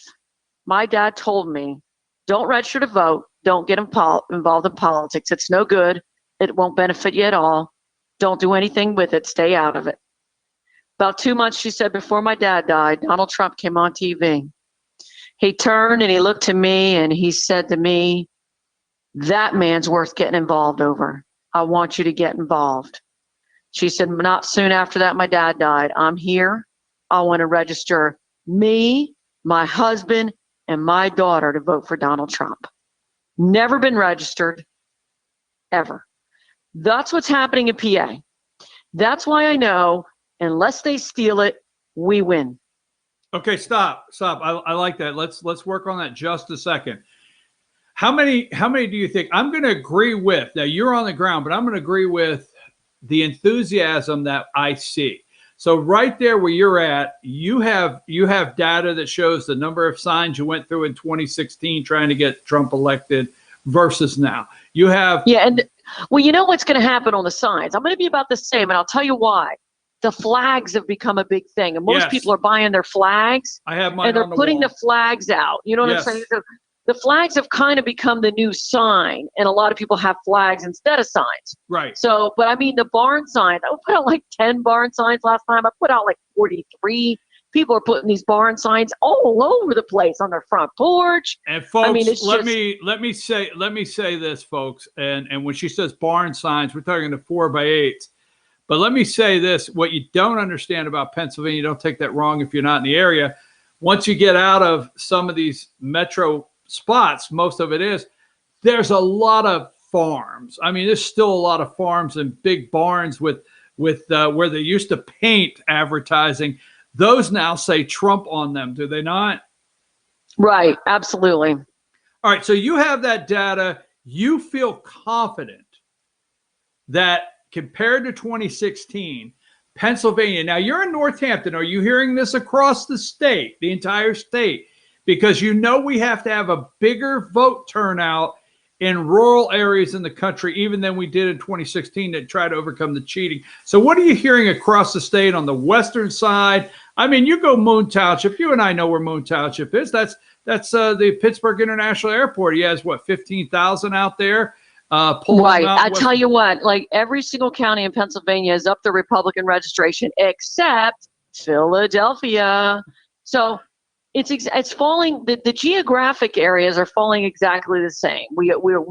my dad told me, don't register to vote. Don't get involved in politics. It's no good. It won't benefit you at all. Don't do anything with it. Stay out of it. About 2 months, she said, before my dad died, Donald Trump came on TV. He turned and he looked to me and he said to me, that man's worth getting involved over. I want you to get involved. She said, not soon after that, my dad died. I'm here. I want to register me, my husband, and my daughter to vote for Donald Trump. Never been registered, ever. That's what's happening in PA. That's why I know, unless they steal it, we win. Okay, stop. I like that. Let's work on that just a second. How many do you think? I'm going to agree with, now you're on the ground, but I'm going to agree with the enthusiasm that I see. So right there where you're at, you have data that shows the number of signs you went through in 2016 trying to get Trump elected versus now. You have and well, you know what's going to happen on the signs. I'm going to be about the same, and I'll tell you why. The flags have become a big thing, and most people are buying their flags. I have mine and they're on the putting wall. the flags out. You know what I'm saying? So the flags have kind of become the new sign, and a lot of people have flags instead of signs. Right. So, but I mean, the barn signs, I put out like 10 barn signs last time. I put out like 43. People are putting these barn signs all over the place on their front porch. And folks, I mean, it's let me say this, folks. And when she says barn signs, we're talking the 4x8s. But let me say this: what you don't understand about Pennsylvania, don't take that wrong if you're not in the area. Once you get out of some of these metro spots, most of it is, there's a lot of farms. I mean, there's still a lot of farms and big barns with where they used to paint advertising. Those now say Trump on them, do they not? Right, absolutely. All right, so you have that data. You feel confident that compared to 2016, Pennsylvania, now you're in Northampton. Are you hearing this across the state, the entire state? Because you know we have to have a bigger vote turnout in rural areas in the country, even than we did in 2016 to try to overcome the cheating. So what are you hearing across the state on the western side? I mean, you go Moon Township. You and I know where Moon Township is. That's the Pittsburgh International Airport. He has, what, 15,000 out there? Right. I tell you what, like every single county in Pennsylvania is up the Republican registration except Philadelphia. So it's falling. The geographic areas are falling exactly the same. We're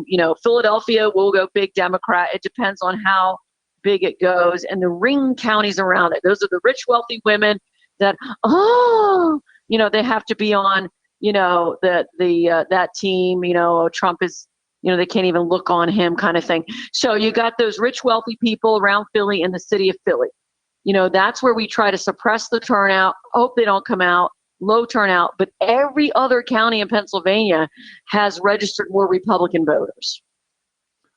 Philadelphia will go big Democrat. It depends on how big it goes, and the ring counties around it. Those are the rich, wealthy women that they have to be on that team. Trump is. They can't even look on him kind of thing. So you got those rich, wealthy people around Philly and the city of Philly. That's where we try to suppress the turnout, hope they don't come out, low turnout. But every other county in Pennsylvania has registered more Republican voters.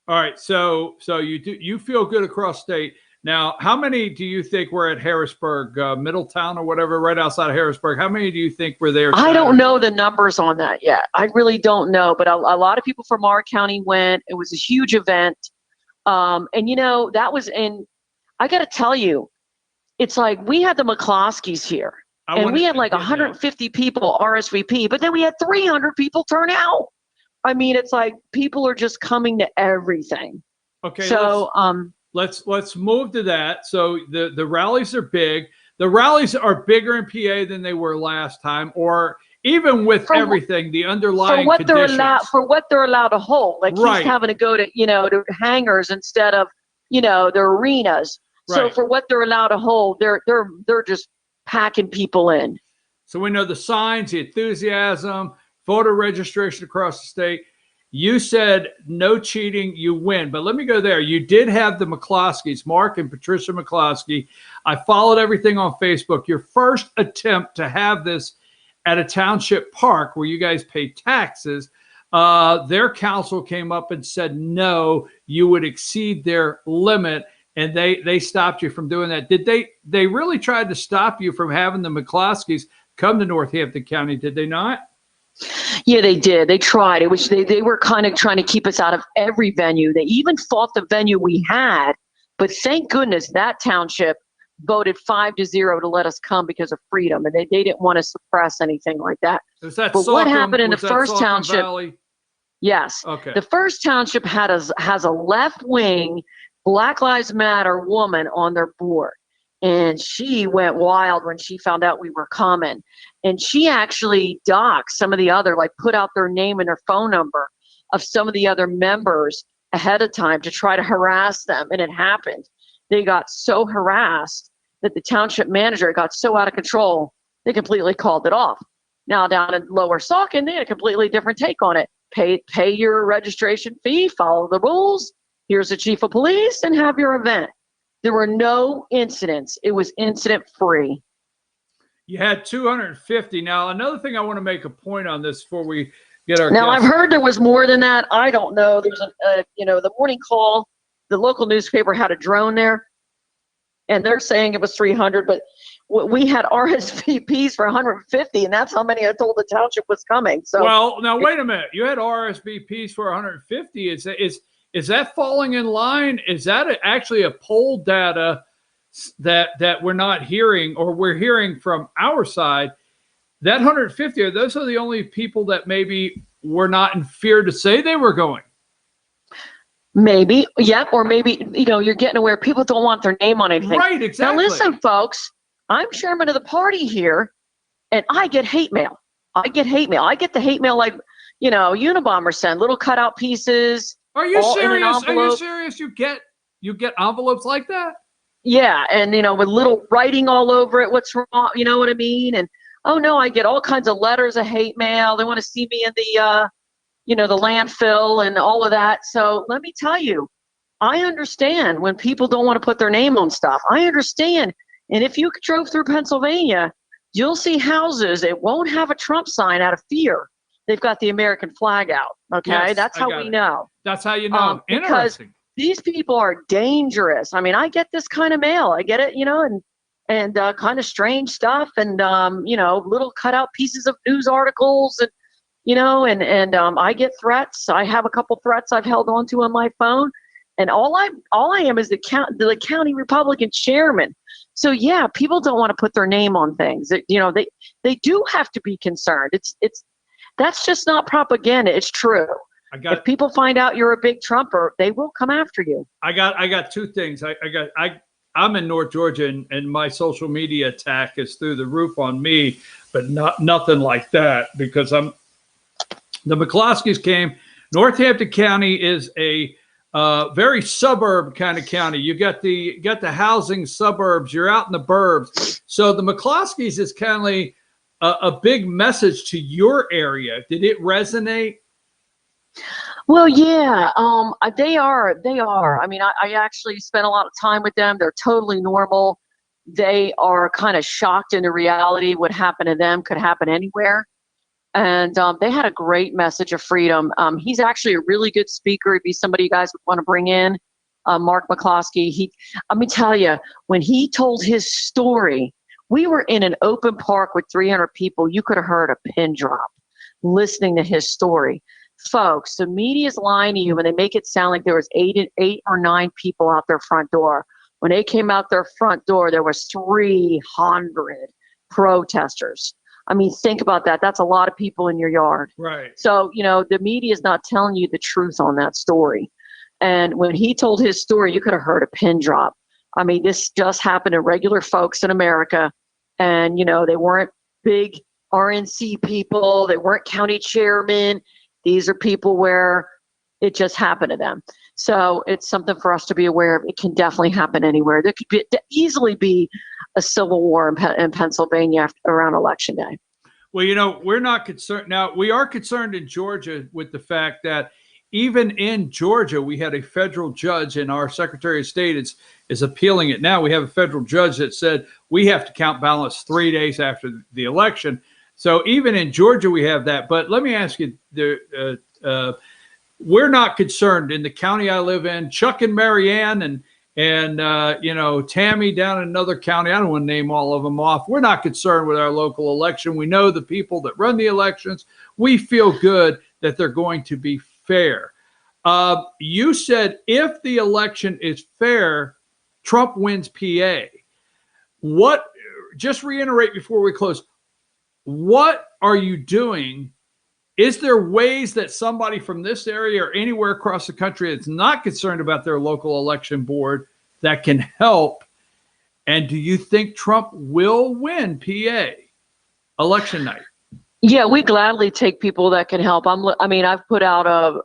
All right. So you feel good across state. Now, how many do you think were at Harrisburg, Middletown or whatever, right outside of Harrisburg? How many do you think were there? I don't know the numbers on that yet. I really don't know. But a lot of people from our county went. It was a huge event. And, that was I got to tell you, it's like we had the McCloskeys here. And we had like 150 people RSVP, but then we had 300 people turn out. I mean, it's like people are just coming to everything. Okay. So, Let's move to that. So the rallies are big. The rallies are bigger in PA than they were last time, or even with everything, the underlying conditions. For what they're allowed to hold. Like he's having to go to, to hangars instead of, the arenas. So for what they're allowed to hold, they're just packing people in. So we know the signs, the enthusiasm, voter registration across the state. You said no cheating, you win. But let me go there. You did have the McCloskeys, Mark and Patricia McCloskey. I followed everything on Facebook. Your first attempt to have this at a township park where you guys pay taxes, their council came up and said, no, you would exceed their limit. And they stopped you from doing that. Did they really tried to stop you from having the McCloskeys come to Northampton County, did they not? Yeah, they did. They tried. It was they were kind of trying to keep us out of every venue. They even fought the venue we had, but thank goodness that township voted 5-0 to let us come because of freedom, and they didn't want to suppress anything like that. Was that but Salcombe, what happened in the was that first Salcombe township? Valley? Yes. Okay. The first township has a left-wing Black Lives Matter woman on their board. And she went wild when she found out we were coming. And she actually doxed some of the other, like put out their name and their phone number of some of the other members ahead of time to try to harass them. And it happened. They got so harassed that the township manager got so out of control, they completely called it off. Now down in Lower Saucon, they had a completely different take on it. Pay your registration fee, follow the rules. Here's the chief of police and have your event. There were no incidents. It was incident free. You had 250. Now, another thing I want to make a point on this before we get our Now, guests. I've heard there was more than that. I don't know. There's the Morning Call, the local newspaper had a drone there, and they're saying it was 300, but we had RSVPs for 150, and that's how many I told the township was coming. So, well, now wait a minute. You had RSVPs for 150. Is that falling in line? Is that actually a poll data that we're not hearing, or we're hearing from our side? That 150, those are the only people that maybe were not in fear to say they were going. Maybe, yep, or maybe, you're getting aware people don't want their name on anything. Right, exactly. Now listen, folks, I'm chairman of the party here, and I get hate mail. I get the hate mail like, Unabomber send little cutout pieces. Are you all in an serious? Are you envelope. serious? You get envelopes like that? Yeah, and with little writing all over it, what's wrong, you know what I mean? And oh no, I get all kinds of letters of hate mail. They want to see me in the the landfill and all of that. So let me tell you, I understand when people don't want to put their name on stuff. I understand. And if you drove through Pennsylvania, you'll see houses that won't have a Trump sign out of fear. They've got the American flag out. Okay, Yes, that's how we know. That's how you know. Because Interesting. these people are dangerous. I mean, I get this kind of mail. I get it, and kind of strange stuff, and little cutout pieces of news articles, and I get threats. I have a couple threats I've held onto on my phone, and all I am is the county Republican chairman. So yeah, people don't want to put their name on things. They do have to be concerned. That's just not propaganda. It's true. If people find out you're a big Trumper, they will come after you. I got two things. I'm in North Georgia, and my social media attack is through the roof on me, but nothing like that, because the McCloskeys came. Northampton County is a very suburb kind of county. You got the housing suburbs. You're out in the burbs. So the McCloskeys is kind of like a big message to your area. Did it resonate? Well, yeah, they are. I mean, I actually spent a lot of time with them. They're totally normal. They are kind of shocked into reality. What happened to them could happen anywhere. And they had a great message of freedom. He's actually a really good speaker. He'd be somebody you guys would want to bring in, Mark McCloskey. Let me tell you, when he told his story, we were in an open park with 300 people. You could have heard a pin drop listening to his story. Folks, the media's lying to you when they make it sound like there was eight or nine people out their front door. When they came out their front door, there was 300 protesters. I mean, think about that. That's a lot of people in your yard. Right. So, the media is not telling you the truth on that story. And when he told his story, you could have heard a pin drop. I mean, this just happened to regular folks in America. And, they weren't big RNC people. They weren't county chairmen. These are people where it just happened to them. So it's something for us to be aware of. It can definitely happen anywhere. There could easily be a civil war in Pennsylvania around Election Day. Well, we're not concerned. Now, we are concerned in Georgia with the fact that even in Georgia, we had a federal judge, and our Secretary of State is appealing it now. We have a federal judge that said we have to count ballots 3 days after the election. So even in Georgia, we have that. But let me ask you, we're not concerned in the county I live in. Chuck and Marianne and Tammy down in another county. I don't want to name all of them off. We're not concerned with our local election. We know the people that run the elections. We feel good that they're going to be fair. You said if the election is fair, Trump wins PA. Just reiterate before we close, what are you doing? Is there ways that somebody from this area or anywhere across the country that's not concerned about their local election board that can help? And do you think Trump will win PA election night? Yeah, we gladly take people that can help. I've put out a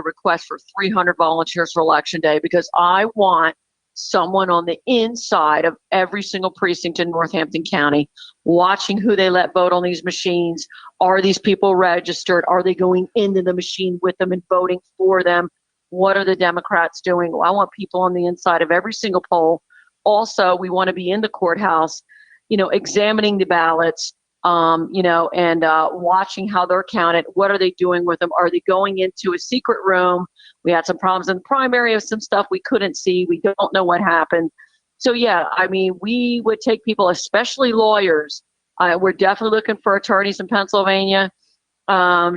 request for 300 volunteers for Election Day because I want someone on the inside of every single precinct in Northampton County watching who they let vote on these machines. Are these people registered? Are they going into the machine with them and voting for them? What are the Democrats doing? I want people on the inside of every single poll. Also, we want to be in the courthouse, examining the ballots, and watching how they're counted. What are they doing with them? Are they going into a secret room? We had some problems in the primary of some stuff we couldn't see. We don't know what happened. So, we would take people, especially lawyers. We're definitely looking for attorneys in Pennsylvania,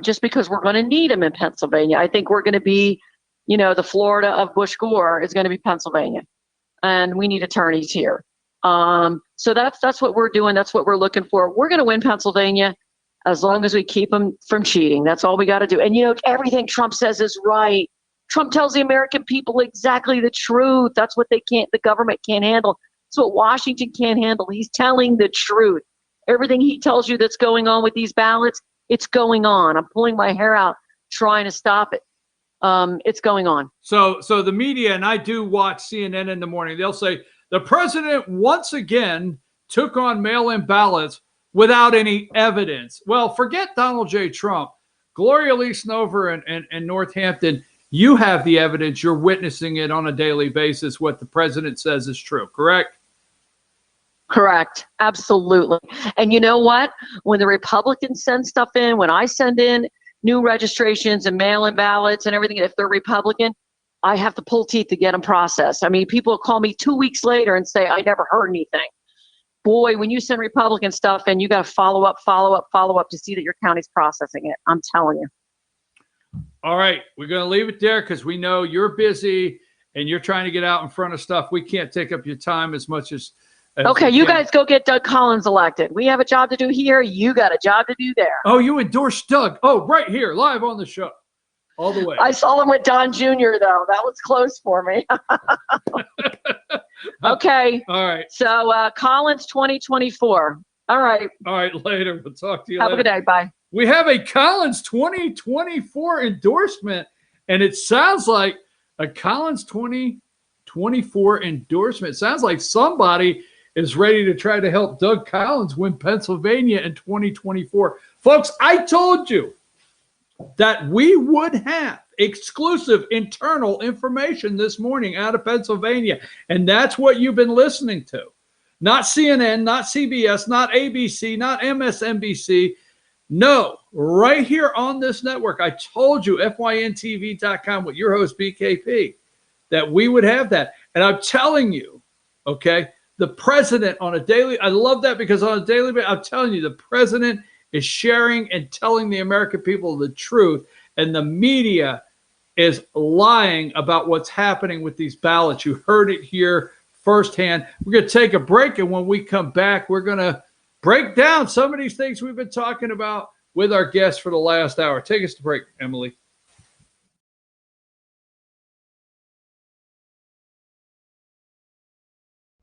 just because we're going to need them in Pennsylvania. I think we're going to be, the Florida of Bush Gore is going to be Pennsylvania, and we need attorneys here. So that's what we're doing. That's what we're looking for. We're going to win Pennsylvania as long as we keep them from cheating. That's all we got to do. And everything Trump says is right. Trump tells the American people exactly the truth. That's what the government can't handle. That's what Washington can't handle. He's telling the truth. Everything he tells you that's going on with these ballots, it's going on. I'm pulling my hair out trying to stop it. It's going on. So the media, and I do watch CNN in the morning, they'll say the president once again took on mail-in ballots without any evidence. Well, forget Donald J. Trump. Gloria Lee Snover and Northampton, you have the evidence. You're witnessing it on a daily basis. What the president says is true, correct? Correct. Absolutely. And you know what? When the Republicans send stuff in, when I send in new registrations and mail-in ballots and everything, if they're Republican, I have to pull teeth to get them processed. People call me 2 weeks later and say, I never heard anything. Boy, when you send Republican stuff in, you got to follow up to see that your county's processing it. I'm telling you. All right. We're going to leave it there because we know you're busy and you're trying to get out in front of stuff. We can't take up your time as much as okay, you guys go get Doug Collins elected. We have a job to do here. You got a job to do there. Oh, you endorsed Doug. Oh, right here, live on the show. All the way. I saw him with Don Jr., though. That was close for me. Okay. All right. So Collins 2024. All right. All right, later. We'll talk to you Have later. a good day. Bye. We have a Collins 2024 endorsement, and it sounds like a Collins 2024 endorsement. It sounds like somebody is ready to try to help Doug Collins win Pennsylvania in 2024. Folks, I told you that we would have exclusive internal information this morning out of Pennsylvania, and that's what you've been listening to. Not CNN, not CBS, not ABC, not MSNBC. No, right here on this network. I told you, FYNTV.com with your host, BKP, that we would have that. And I'm telling you, okay, the president on a daily, I love that because on a daily basis, I'm telling you, the president is sharing and telling the American people the truth, and the media is lying about what's happening with these ballots. You heard it here firsthand. We're going to take a break, and when we come back, we're going to break down some of these things we've been talking about with our guests for the last hour. Take us to break, Emily.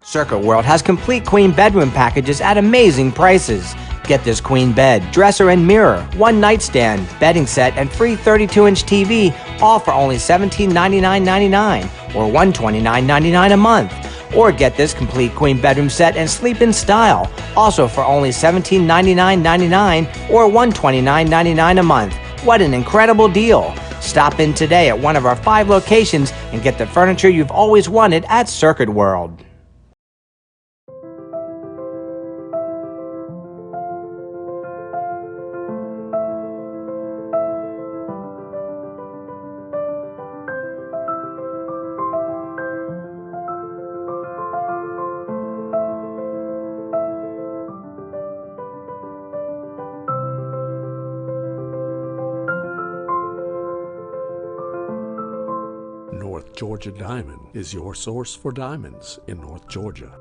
Circuit World has complete queen bedroom packages at amazing prices. Get this queen bed, dresser and mirror, one nightstand, bedding set, and free 32-inch TV, all for only $1799.99 or $129.99 a month. Or get this complete queen bedroom set and sleep in style, also for only $1799.99 or $129.99 a month. What an incredible deal! Stop in today at one of our 5 locations and get the furniture you've always wanted at Circuit World. North Georgia Diamond is your source for diamonds in North Georgia.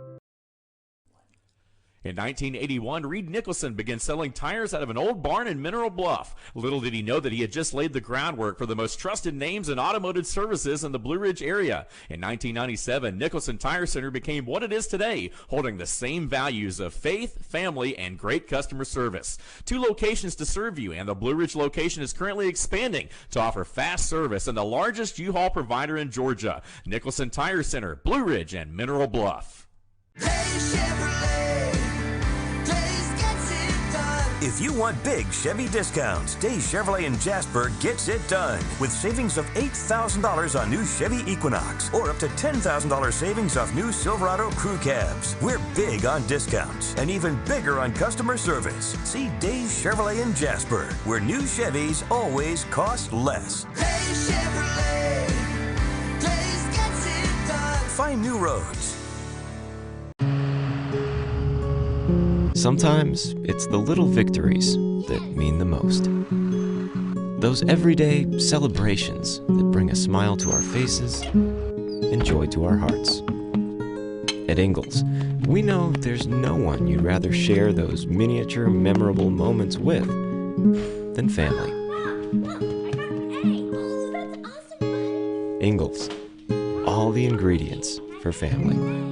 In 1981, Reed Nicholson began selling tires out of an old barn in Mineral Bluff. Little did he know that he had just laid the groundwork for the most trusted names in automotive services in the Blue Ridge area. In 1997, Nicholson Tire Center became what it is today, holding the same values of faith, family, and great customer service. 2 locations to serve you, and the Blue Ridge location is currently expanding to offer fast service and the largest U-Haul provider in Georgia. Nicholson Tire Center, Blue Ridge, and Mineral Bluff. If you want big Chevy discounts, Days Chevrolet in Jasper gets it done with savings of $8,000 on new Chevy Equinox or up to $10,000 savings off new Silverado crew cabs. We're big on discounts and even bigger on customer service. See Days Chevrolet in Jasper, where new Chevys always cost less. Days Chevrolet, Days gets it done. Find new roads. Sometimes it's the little victories that mean the most. Those everyday celebrations that bring a smile to our faces and joy to our hearts. At Ingalls, we know there's no one you'd rather share those miniature memorable moments with than family. Ingalls, all the ingredients for family.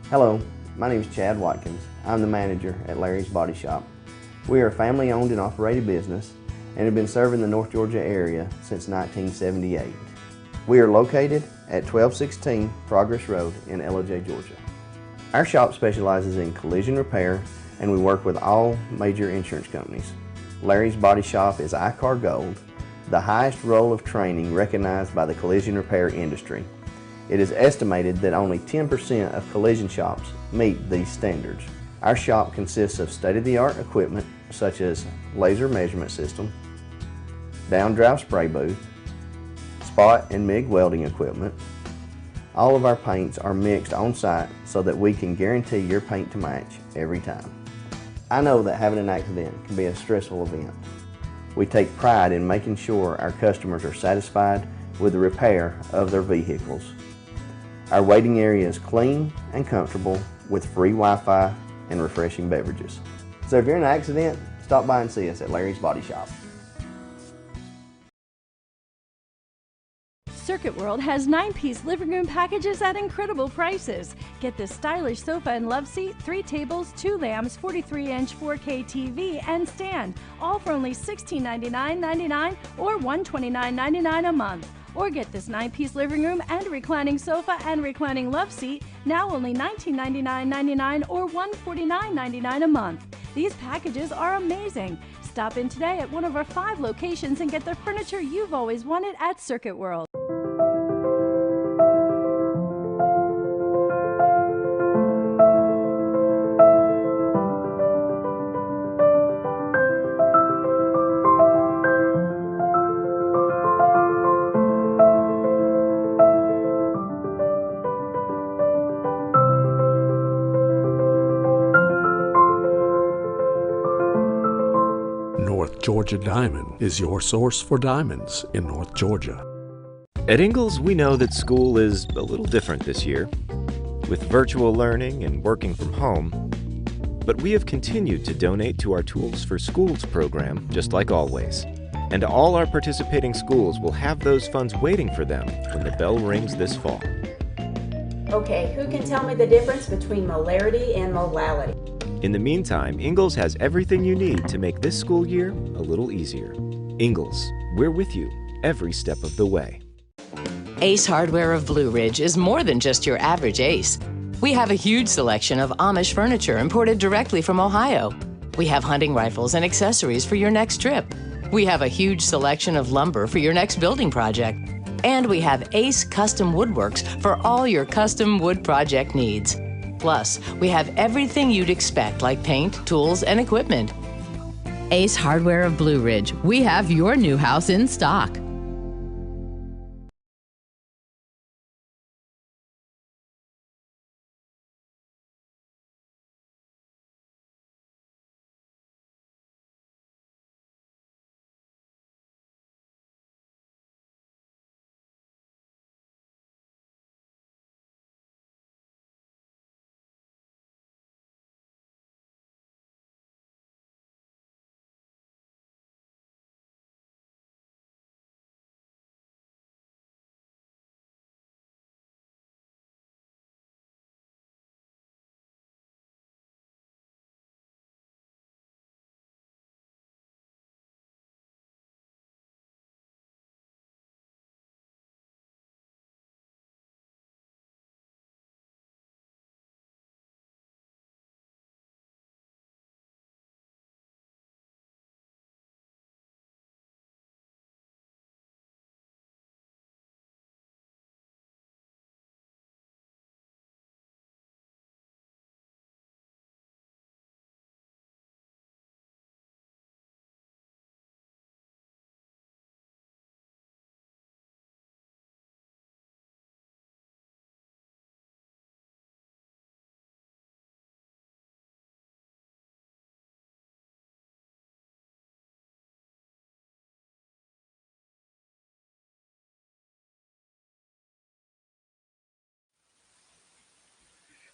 Hello, my name is Chad Watkins. I'm the manager at Larry's Body Shop. We are a family-owned and operated business and have been serving the North Georgia area since 1978. We are located at 1216 Progress Road in LOJ, Georgia. Our shop specializes in collision repair and we work with all major insurance companies. Larry's Body Shop is ICAR Gold, the highest role of training recognized by the collision repair industry. It is estimated that only 10% of collision shops meet these standards. Our shop consists of state-of-the-art equipment such as laser measurement system, down-drive spray booth, spot and MIG welding equipment. All of our paints are mixed on-site so that we can guarantee your paint to match every time. I know that having an accident can be a stressful event. We take pride in making sure our customers are satisfied with the repair of their vehicles. Our waiting area is clean and comfortable with free Wi-Fi and refreshing beverages. So if you're in an accident, stop by and see us at Larry's Body Shop. Circuit World has 9-piece living room packages at incredible prices. Get this stylish sofa and love seat, 3 tables, 2 lamps, 43-inch 4K TV, and stand, all for only $1699.99 or $129.99 a month. Or get this 9-piece living room and reclining sofa and reclining love seat, now only $1999.99 or $149.99 a month. These packages are amazing. Stop in today at one of our 5 locations and get the furniture you've always wanted at Circuit World. North Georgia Diamond is your source for diamonds in North Georgia. At Ingalls, we know that school is a little different this year, with virtual learning and working from home. But we have continued to donate to our Tools for Schools program, just like always. And all our participating schools will have those funds waiting for them when the bell rings this fall. Okay, who can tell me the difference between molarity and molality? In the meantime, Ingalls has everything you need to make this school year a little easier. Ingalls, we're with you every step of the way. Ace Hardware of Blue Ridge is more than just your average Ace. We have a huge selection of Amish furniture imported directly from Ohio. We have hunting rifles and accessories for your next trip. We have a huge selection of lumber for your next building project. And we have Ace Custom Woodworks for all your custom wood project needs. Plus, we have everything you'd expect, like paint, tools, and equipment. Ace Hardware of Blue Ridge. We have your new house in stock.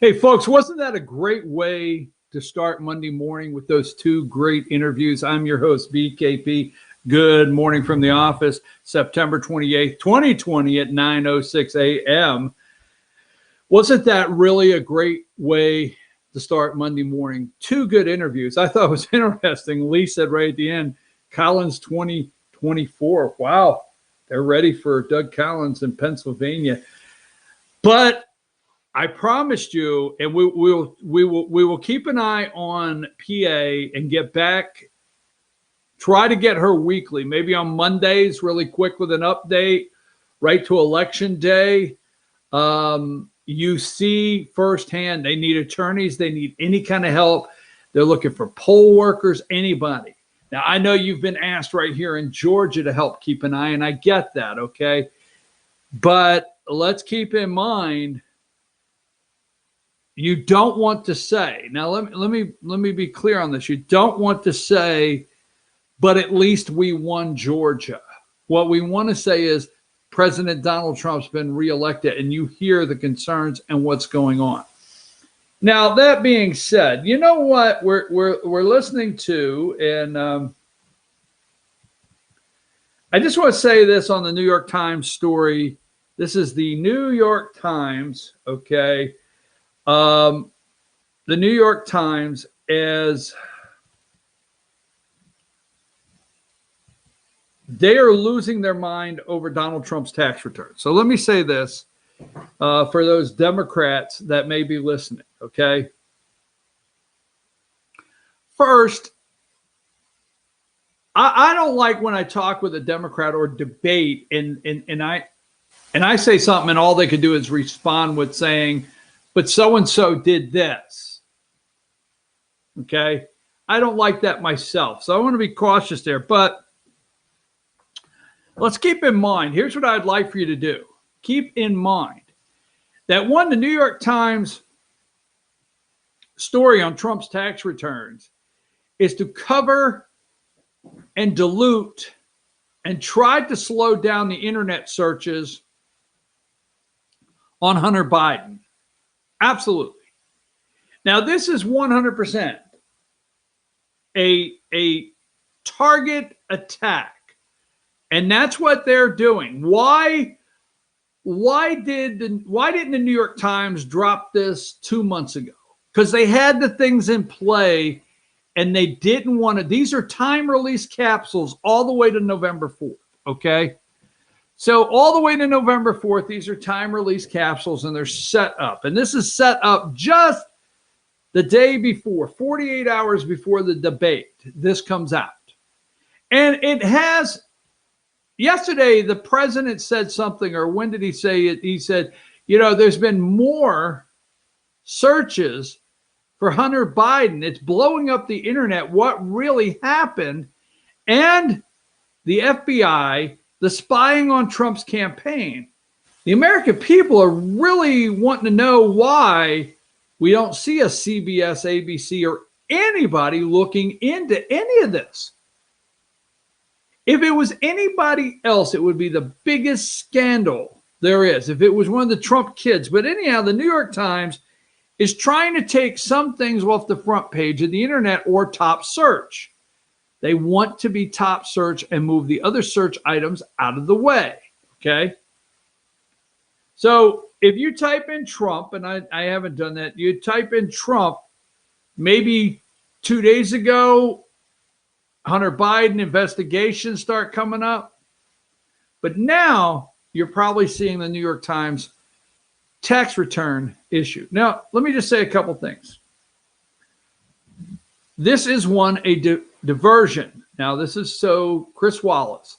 Hey, folks, wasn't that a great way to start Monday morning with those 2 great interviews? I'm your host, BKP. Good morning from the office, September 28th, 2020 at 9:06 a.m. Wasn't that really a great way to start Monday morning? 2 good interviews. I thought it was interesting. Lee said right at the end, Collins 2024. Wow, they're ready for Doug Collins in Pennsylvania. But I promised you, and we will keep an eye on PA and get back. Try to get her weekly, maybe on Mondays, really quick with an update, right to election day. You see firsthand, they need attorneys, they need any kind of help. They're looking for poll workers, anybody. Now, I know you've been asked right here in Georgia to help keep an eye, and I get that, okay? But let's keep in mind, you don't want to say, now let me be clear on this. You don't want to say, but at least we won Georgia. What we want to say is, President Donald Trump's been reelected, and you hear the concerns and what's going on. Now, that being said, you know what we're listening to, and I just want to say this on the New York Times story. This is the New York Times, okay? The New York Times is, they are losing their mind over Donald Trump's tax return. So let me say this for those Democrats that may be listening, okay? First, I don't like when I talk with a Democrat or debate and I say something and all they can do is respond with saying, but so-and-so did this. Okay? I don't like that myself. So I want to be cautious there. But let's keep in mind, here's what I'd like for you to do. Keep in mind that the New York Times story on Trump's tax returns is to cover and dilute and try to slow down the internet searches on Hunter Biden. Absolutely. Now, this is 100% a target attack, and that's what they're doing. Why didn't the New York Times drop this 2 months ago? Because they had the things in play, and they didn't want to. These are time release capsules all the way to November 4th. Okay. So all the way to November 4th, these are time release capsules, and they're set up. And this is set up just the day before, 48 hours before the debate. This comes out. And it has, yesterday, the president said something, or when did he say it? He said, there's been more searches for Hunter Biden. It's blowing up the internet. What really happened? And the FBI, the spying on Trump's campaign. The American people are really wanting to know why we don't see a CBS, ABC, or anybody looking into any of this. If it was anybody else, it would be the biggest scandal there is, if it was one of the Trump kids. But anyhow, the New York Times is trying to take some things off the front page of the internet or top search. They want to be top search and move the other search items out of the way, okay? So if you type in Trump, and I haven't done that, you type in Trump, maybe 2 days ago, Hunter Biden investigations start coming up. But now you're probably seeing the New York Times tax return issue. Now, let me just say a couple things. This is a diversion. Now, this is Chris Wallace.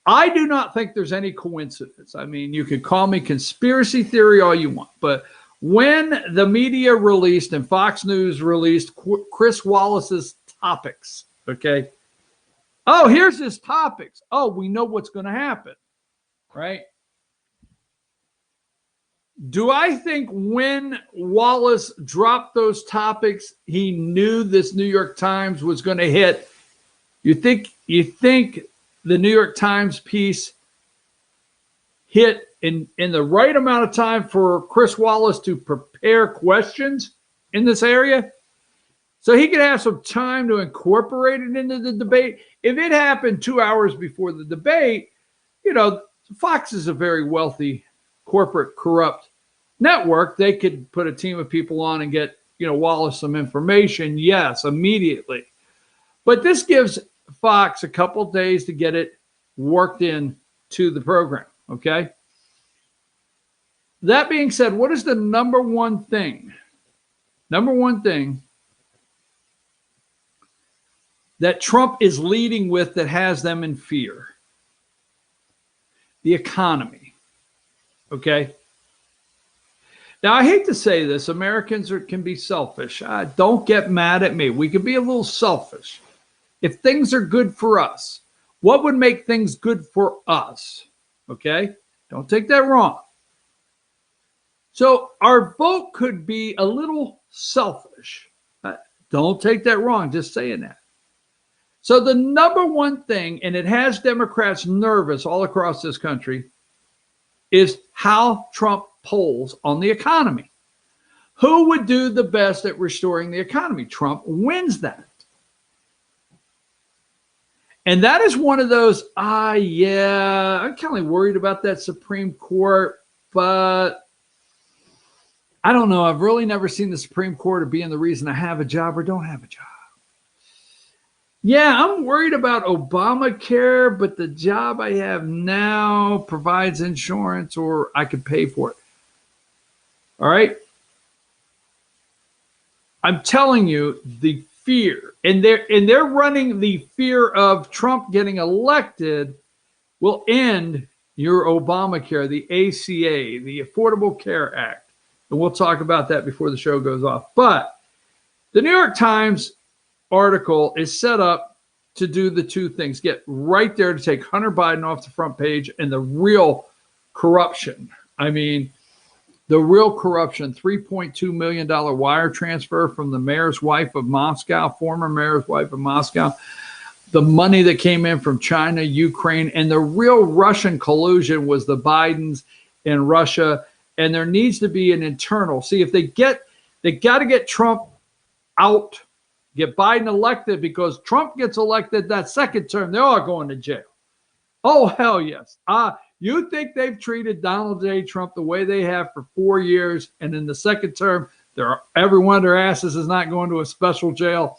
I do not think there's any coincidence. I mean, you could call me conspiracy theory all you want, but when the media released and Fox News released Chris Wallace's topics, okay? Oh, here's his topics. Oh, we know what's going to happen, right? Do I think when Wallace dropped those topics, he knew this New York Times was going to hit? You think the New York Times piece hit in the right amount of time for Chris Wallace to prepare questions in this area? So he could have some time to incorporate it into the debate. If it happened 2 hours before the debate, Fox is a very wealthy corporate corrupt network. They could put a team of people on and get, Wallace some information. Yes, immediately. But this gives Fox a couple days to get it worked in to the program. Okay. That being said, what is the number one thing that Trump is leading with that has them in fear? The economy. Okay. Now, I hate to say this, Americans can be selfish. Don't get mad at me. We can be a little selfish. If things are good for us, what would make things good for us? Okay? Don't take that wrong. So our vote could be a little selfish. Don't take that wrong, just saying that. So the number one thing, and it has Democrats nervous all across this country, is how Trump polls on the economy. Who would do the best at restoring the economy? Trump wins that. And that is one of those, yeah, I'm kind of worried about that Supreme Court, but I don't know. I've really never seen the Supreme Court as being the reason I have a job or don't have a job. Yeah, I'm worried about Obamacare, but the job I have now provides insurance or I could pay for it. All right. I'm telling you, the fear, and they're running the fear of Trump getting elected will end your Obamacare, the ACA, the Affordable Care Act. And we'll talk about that before the show goes off. But the New York Times article is set up to do the two things. Get right there to take Hunter Biden off the front page and the real corruption. I mean, the real corruption, $3.2 million wire transfer from the mayor's wife of Moscow, former mayor's wife of Moscow, the money that came in from China, Ukraine, and the real Russian collusion was the Bidens and Russia. And there needs to be an internal. See, if they got to get Trump out, get Biden elected, because Trump gets elected that second term, they're all going to jail. Oh, hell yes. You think they've treated Donald J. Trump the way they have for 4 years, and in the second term, every one of their asses is not going to a special jail?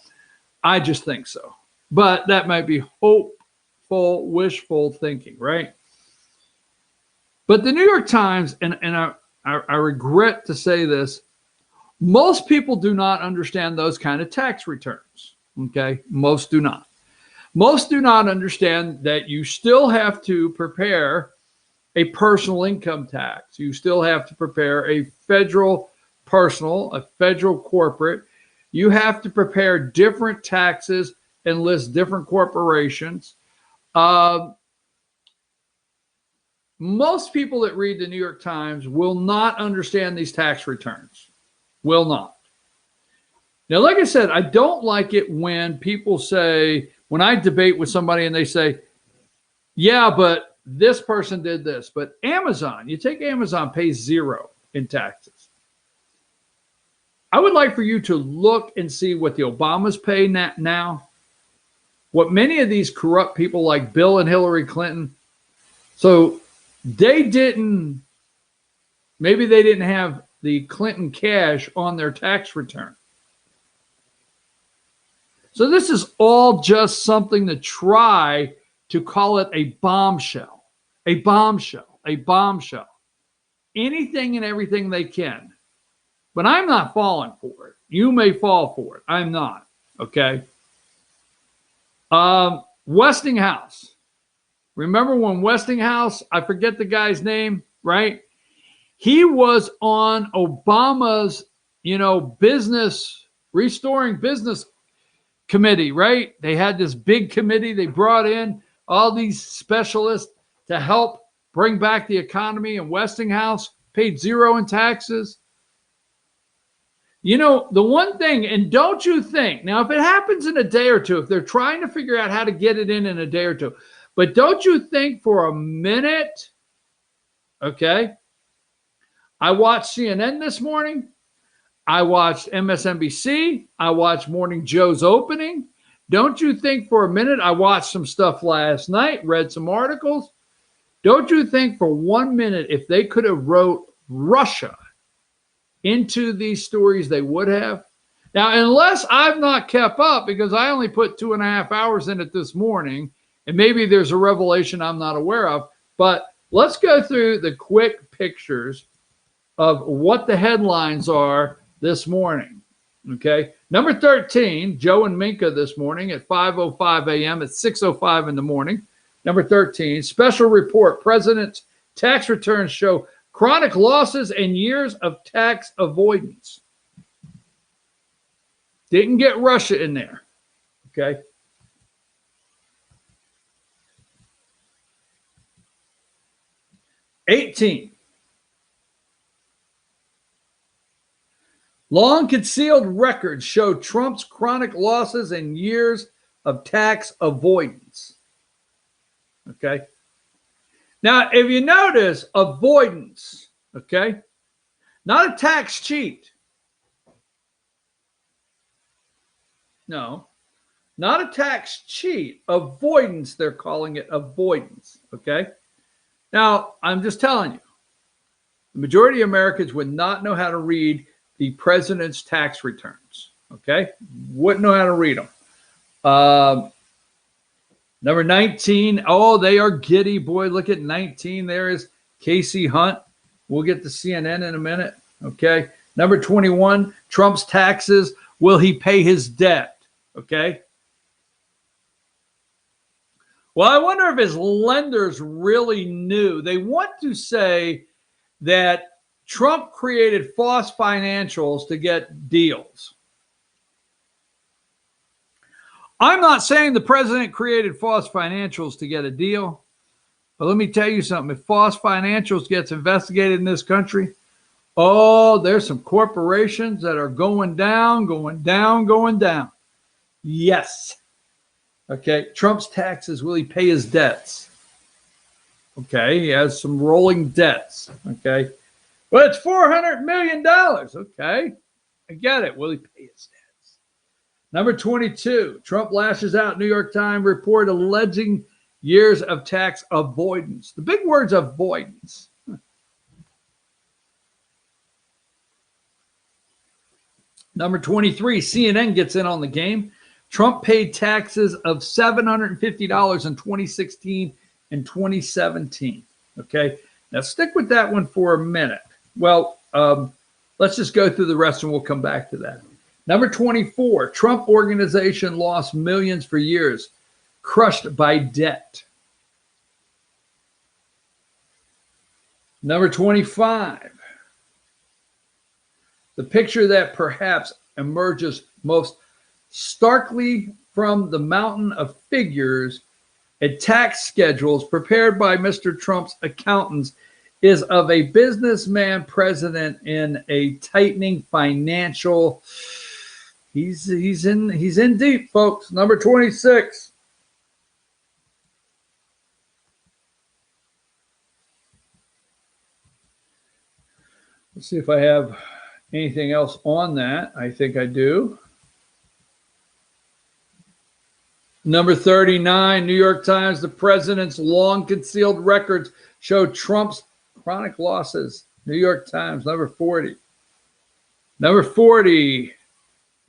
I just think so. But that might be hopeful, wishful thinking, right? But the New York Times, and I regret to say this, most people do not understand those kind of tax returns, okay? Most do not. Most do not understand that you still have to prepare a personal income tax. You still have to prepare a federal personal, a federal corporate. You have to prepare different taxes and list different corporations. Most people that read the New York Times will not understand these tax returns. Will not. Now, like I said, I don't like it when people say, when I debate with somebody and they say, yeah, but this person did this. But Amazon, you take Amazon, pays zero in taxes. I would like for you to look and see what the Obamas pay now, what many of these corrupt people like Bill and Hillary Clinton. So maybe they didn't have the Clinton cash on their tax return. So this is all just something to try to call it a bombshell, a bombshell, a bombshell. Anything and everything they can. But I'm not falling for it. You may fall for it. I'm not. Okay. Westinghouse. Remember when Westinghouse, I forget the guy's name, right? He was on Obama's, restoring business committee, right? They had this big committee. They brought in all these specialists to help bring back the economy, and Westinghouse paid zero in taxes. The one thing, and don't you think, now if it happens in a day or two, if they're trying to figure out how to get it in a day or two, but don't you think for a minute, okay, I watched CNN this morning. I watched MSNBC. I watched Morning Joe's opening. Don't you think for a minute, I watched some stuff last night, read some articles. Don't you think for 1 minute, if they could have wrote Russia into these stories, they would have? Now, unless I've not kept up, because I only put 2.5 hours in it this morning, and maybe there's a revelation I'm not aware of, but let's go through the quick pictures of what the headlines are this morning. Okay. Number 13, Joe and Minka this morning at 5:05 a.m. at 6:05 in the morning. Number 13, special report. President's tax returns show chronic losses and years of tax avoidance. Didn't get Russia in there. Okay. $18. Long concealed records show Trump's chronic losses and years of tax avoidance. Okay. Now, if you notice, avoidance, okay? Not a tax cheat. No, not a tax cheat. Avoidance, they're calling it avoidance, okay? Now, I'm just telling you, the majority of Americans would not know how to read the president's tax returns, okay? Wouldn't know how to read them. Number 19, oh, they are giddy. Boy, look at 19. There is Casey Hunt. We'll get to CNN in a minute, okay? Number 21, Trump's taxes. Will he pay his debt, okay? Well, I wonder if his lenders really knew. They want to say that Trump created false financials to get deals. I'm not saying the president created false financials to get a deal, but let me tell you something. If false financials gets investigated in this country, oh, there's some corporations that are going down, going down, going down. Yes. Okay. Trump's taxes, will he pay his debts? Okay. He has some rolling debts. Okay. Well, it's $400 million. Okay. I get it. Will he pay his debts? Number 22, Trump lashes out. New York Times report alleging years of tax avoidance. The big word's avoidance. Number 23, CNN gets in on the game. Trump paid taxes of $750 in 2016 and 2017. Okay, now stick with that one for a minute. Well, let's just go through the rest and we'll come back to that. Number 24, Trump Organization lost millions for years, crushed by debt. Number 25, the picture that perhaps emerges most starkly from the mountain of figures and tax schedules prepared by Mr. Trump's accountants is of a businessman president in a tightening financial. He's in deep, folks. Number 26. Let's see if I have anything else on that. I think I do. Number 39, New York Times, the president's long concealed records show Trump's chronic losses. New York Times, number 40. Number 40,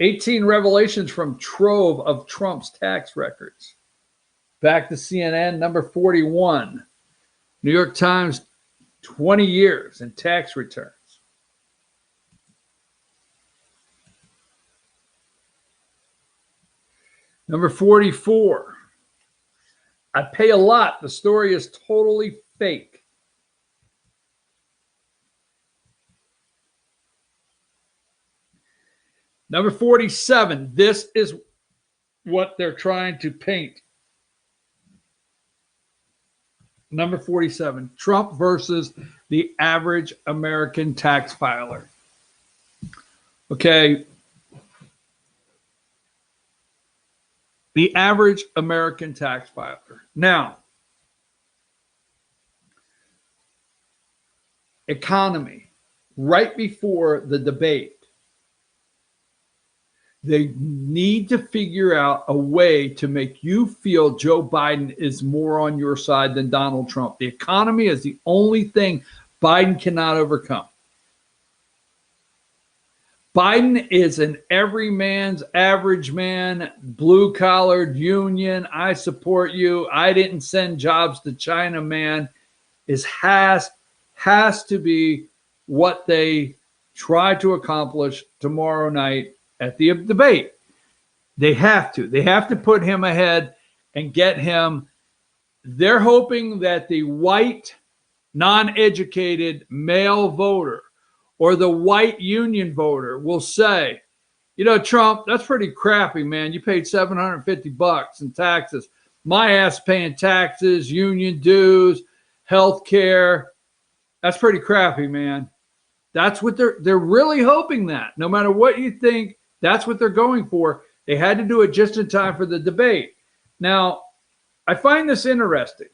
18 revelations from trove of Trump's tax records. Back to CNN, number 41. New York Times, 20 years in tax returns. Number 44. I pay a lot. The story is totally fake. Number 47, this is what they're trying to paint. Number 47, Trump versus the average American tax filer. Okay. The average American tax filer. Now, economy, right before the debate, they need to figure out a way to make you feel Joe Biden is more on your side than Donald Trump. The economy is the only thing Biden cannot overcome. Biden is an everyman's average man, blue-collared union. I support you. I didn't send jobs to China, man. Has to be what they try to accomplish tomorrow night at the debate. They have to. They have to put him ahead and get him. They're hoping that the white, non-educated male voter or the white union voter will say, you know, Trump, that's pretty crappy, man. You paid $750 in taxes. My ass paying taxes, union dues, health care. That's pretty crappy, man. That's what they're really hoping that. No matter what you think, that's what they're going for. They had to do it just in time for the debate. Now, I find this interesting.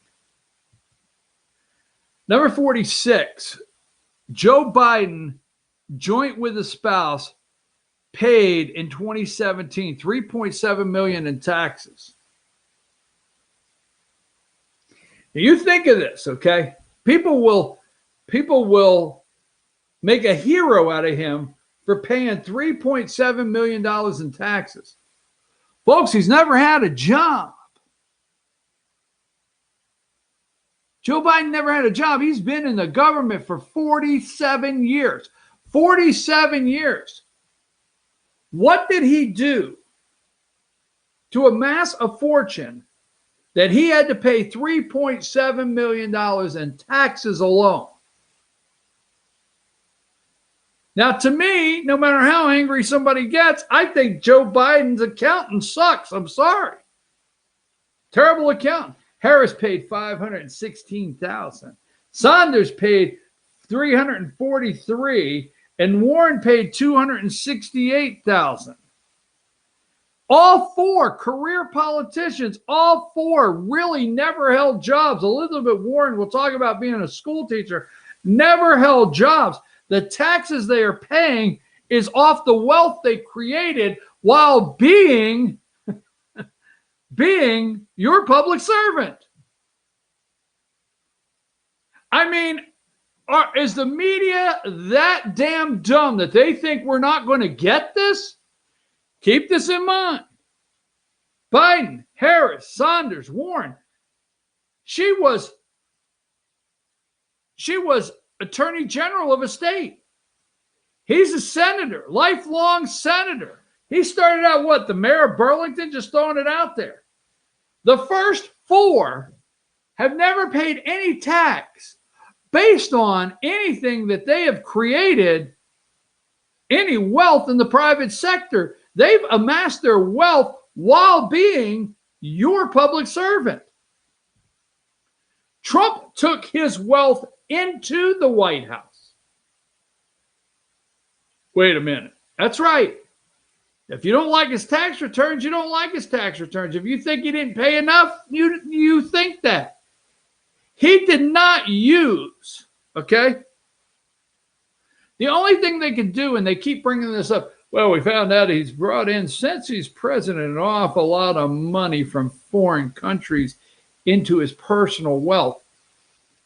Number 46, Joe Biden, joint with a spouse, paid in 2017 $3.7 million in taxes. Now you think of this, okay? People will make a hero out of him for paying $3.7 million in taxes. Folks, he's never had a job. Joe Biden never had a job. He's been in the government for 47 years. 47 years. What did he do to amass a fortune that he had to pay $3.7 million in taxes alone? Now, to me, no matter how angry somebody gets, I think Joe Biden's accountant sucks. I'm sorry. Terrible accountant. Harris paid $516,000. Sanders paid $343,000, and Warren paid $268,000. All four career politicians, all four really never held jobs. Elizabeth Warren, we'll talk about being a school teacher, never held jobs. The taxes they are paying is off the wealth they created while being your public servant. I mean, is the media that damn dumb that they think we're not going to get this? Keep this in mind. Biden, Harris, Sanders, Warren. She was Attorney General of a state. He's a senator, lifelong senator. He started out, the mayor of Burlington, just throwing it out there. The first four have never paid any tax based on anything that they have created, any wealth in the private sector. They've amassed their wealth while being your public servant. Trump took his wealth into the White House. Wait a minute. That's right. If you don't like his tax returns, you don't like his tax returns. If you think he didn't pay enough, you think that. He did not use, okay? The only thing they can do, and they keep bringing this up, well, we found out he's brought in, since he's president, an awful lot of money from foreign countries into his personal wealth.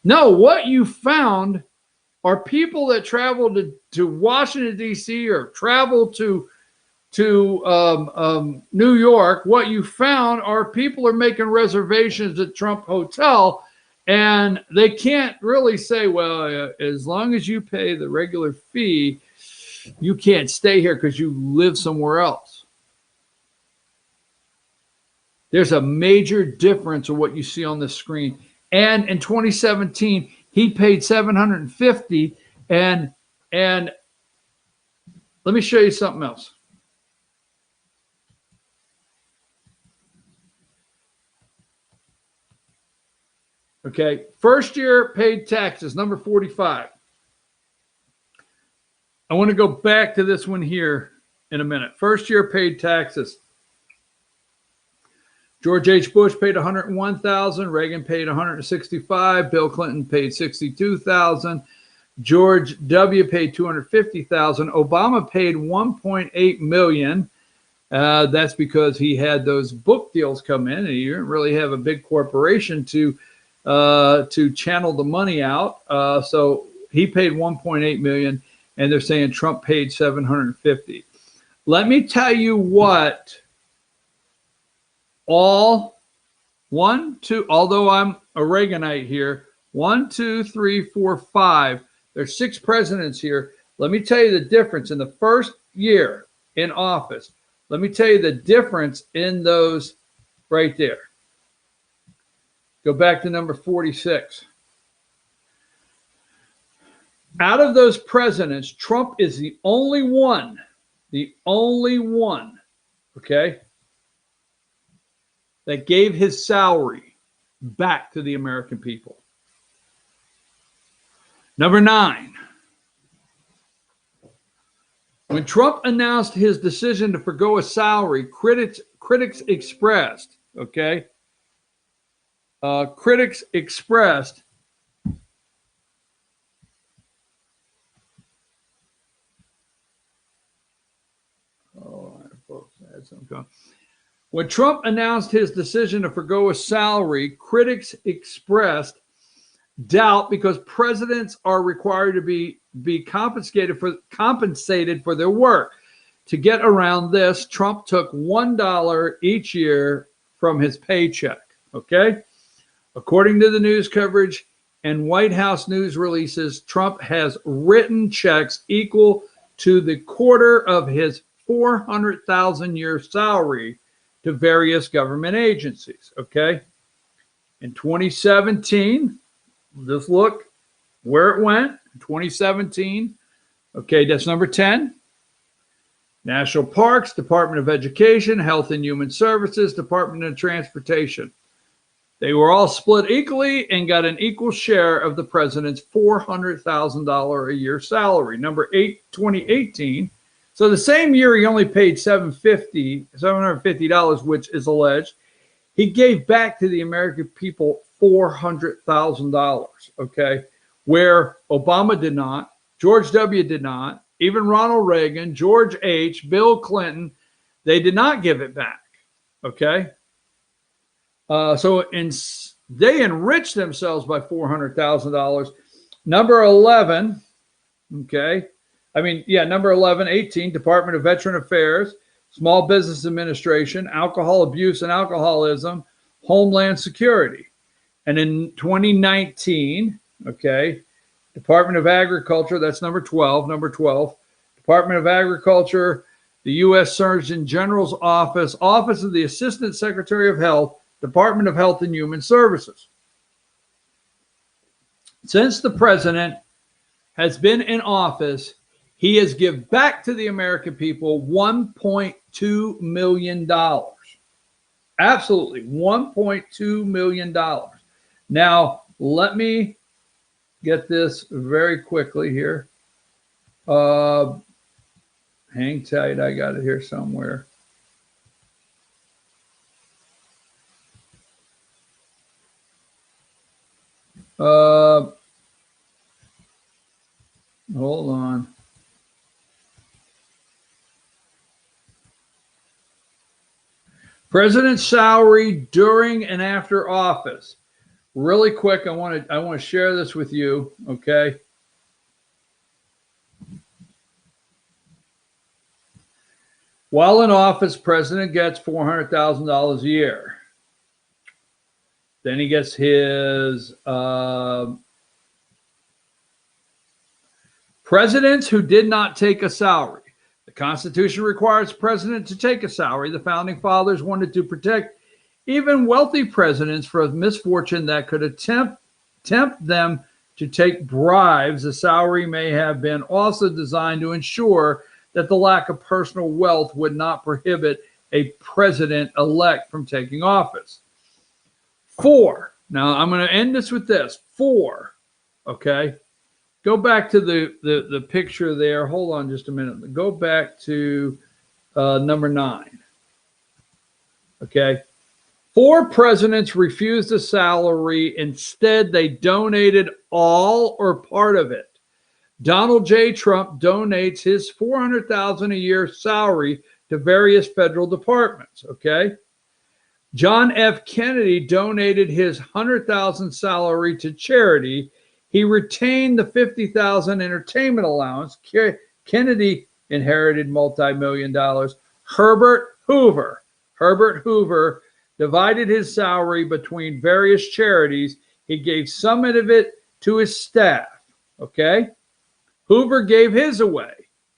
No, what you found are people that travel to Washington, D.C. or travel to New York. What you found are people are making reservations at Trump Hotel, and they can't really say, well, as long as you pay the regular fee, you can't stay here because you live somewhere else. There's a major difference of what you see on the screen. And in 2017, he paid $750,000. And let me show you something else. Okay, first year paid taxes, number 45. I want to go back to this one here in a minute. First year paid taxes. George H. Bush paid $101,000. Reagan paid $165,000. Bill Clinton paid $62,000. George W. paid $250,000. Obama paid $1.8 million. That's because he had those book deals come in, and he didn't really have a big corporation to channel the money out. So he paid $1.8 million, and they're saying Trump paid $750,000. Let me tell you what. Although I'm a Reaganite here, 1, 2, 3, 4, 5. There's 6 presidents here. Let me tell you the difference in the first year in office. Let me tell you the difference in those right there. Go back to number 46. Out of those presidents, Trump is the only one, okay, that gave his salary back to the American people. Number 9. When Trump announced his decision to forgo a salary, critics expressed, okay, critics expressed Okay. When Trump announced his decision to forgo a salary, critics expressed doubt because presidents are required to be compensated for their work. To get around this, Trump took $1 each year from his paycheck. Okay? According to the news coverage and White House news releases, Trump has written checks equal to the quarter of his 400,000-year salary to various government agencies. Okay? In 2017, just look where it went. In 2017, okay, that's number 10. National Parks, Department of Education, Health and Human Services, Department of Transportation. They were all split equally and got an equal share of the president's $400,000 a year salary. Number 8, 2018. So the same year he only paid $750, which is alleged. He gave back to the American people $400,000, okay, where Obama did not, George W. did not, even Ronald Reagan, George H., Bill Clinton, they did not give it back, okay? They enriched themselves by $400,000. Number 11, okay, number 11, 18, Department of Veteran Affairs, Small Business Administration, Alcohol Abuse and Alcoholism, Homeland Security. And in 2019, okay, Department of Agriculture, that's number 12, Department of Agriculture, the U.S. Surgeon General's Office, Office of the Assistant Secretary of Health, Department of Health and Human Services. Since the president has been in office, he has given back to the American people $1.2 million. Absolutely, $1.2 million. Now, let me get this very quickly here. Hang tight, I got it here somewhere. Hold on. President's salary during and after office. Really quick, I want to share this with you, okay? While in office, president gets $400,000 a year. Then he gets his presidents who did not take a salary. The Constitution requires the president to take a salary. The Founding Fathers wanted to protect even wealthy presidents from misfortune that could tempt them to take bribes. The salary may have been also designed to ensure that the lack of personal wealth would not prohibit a president-elect from taking office. 4. Now, I'm going to end this with this. 4. Okay. Go back to the picture there. Hold on just a minute. Go back to number 9. Okay. 4 presidents refused a salary. Instead, they donated all or part of it. Donald J. Trump donates his $400,000 a year salary to various federal departments. Okay. John F. Kennedy donated his $100,000 salary to charity. He retained the $50,000 entertainment allowance. Kennedy inherited multi-million dollars. Herbert Hoover divided his salary between various charities. He gave some of it to his staff. Okay. Hoover gave his away.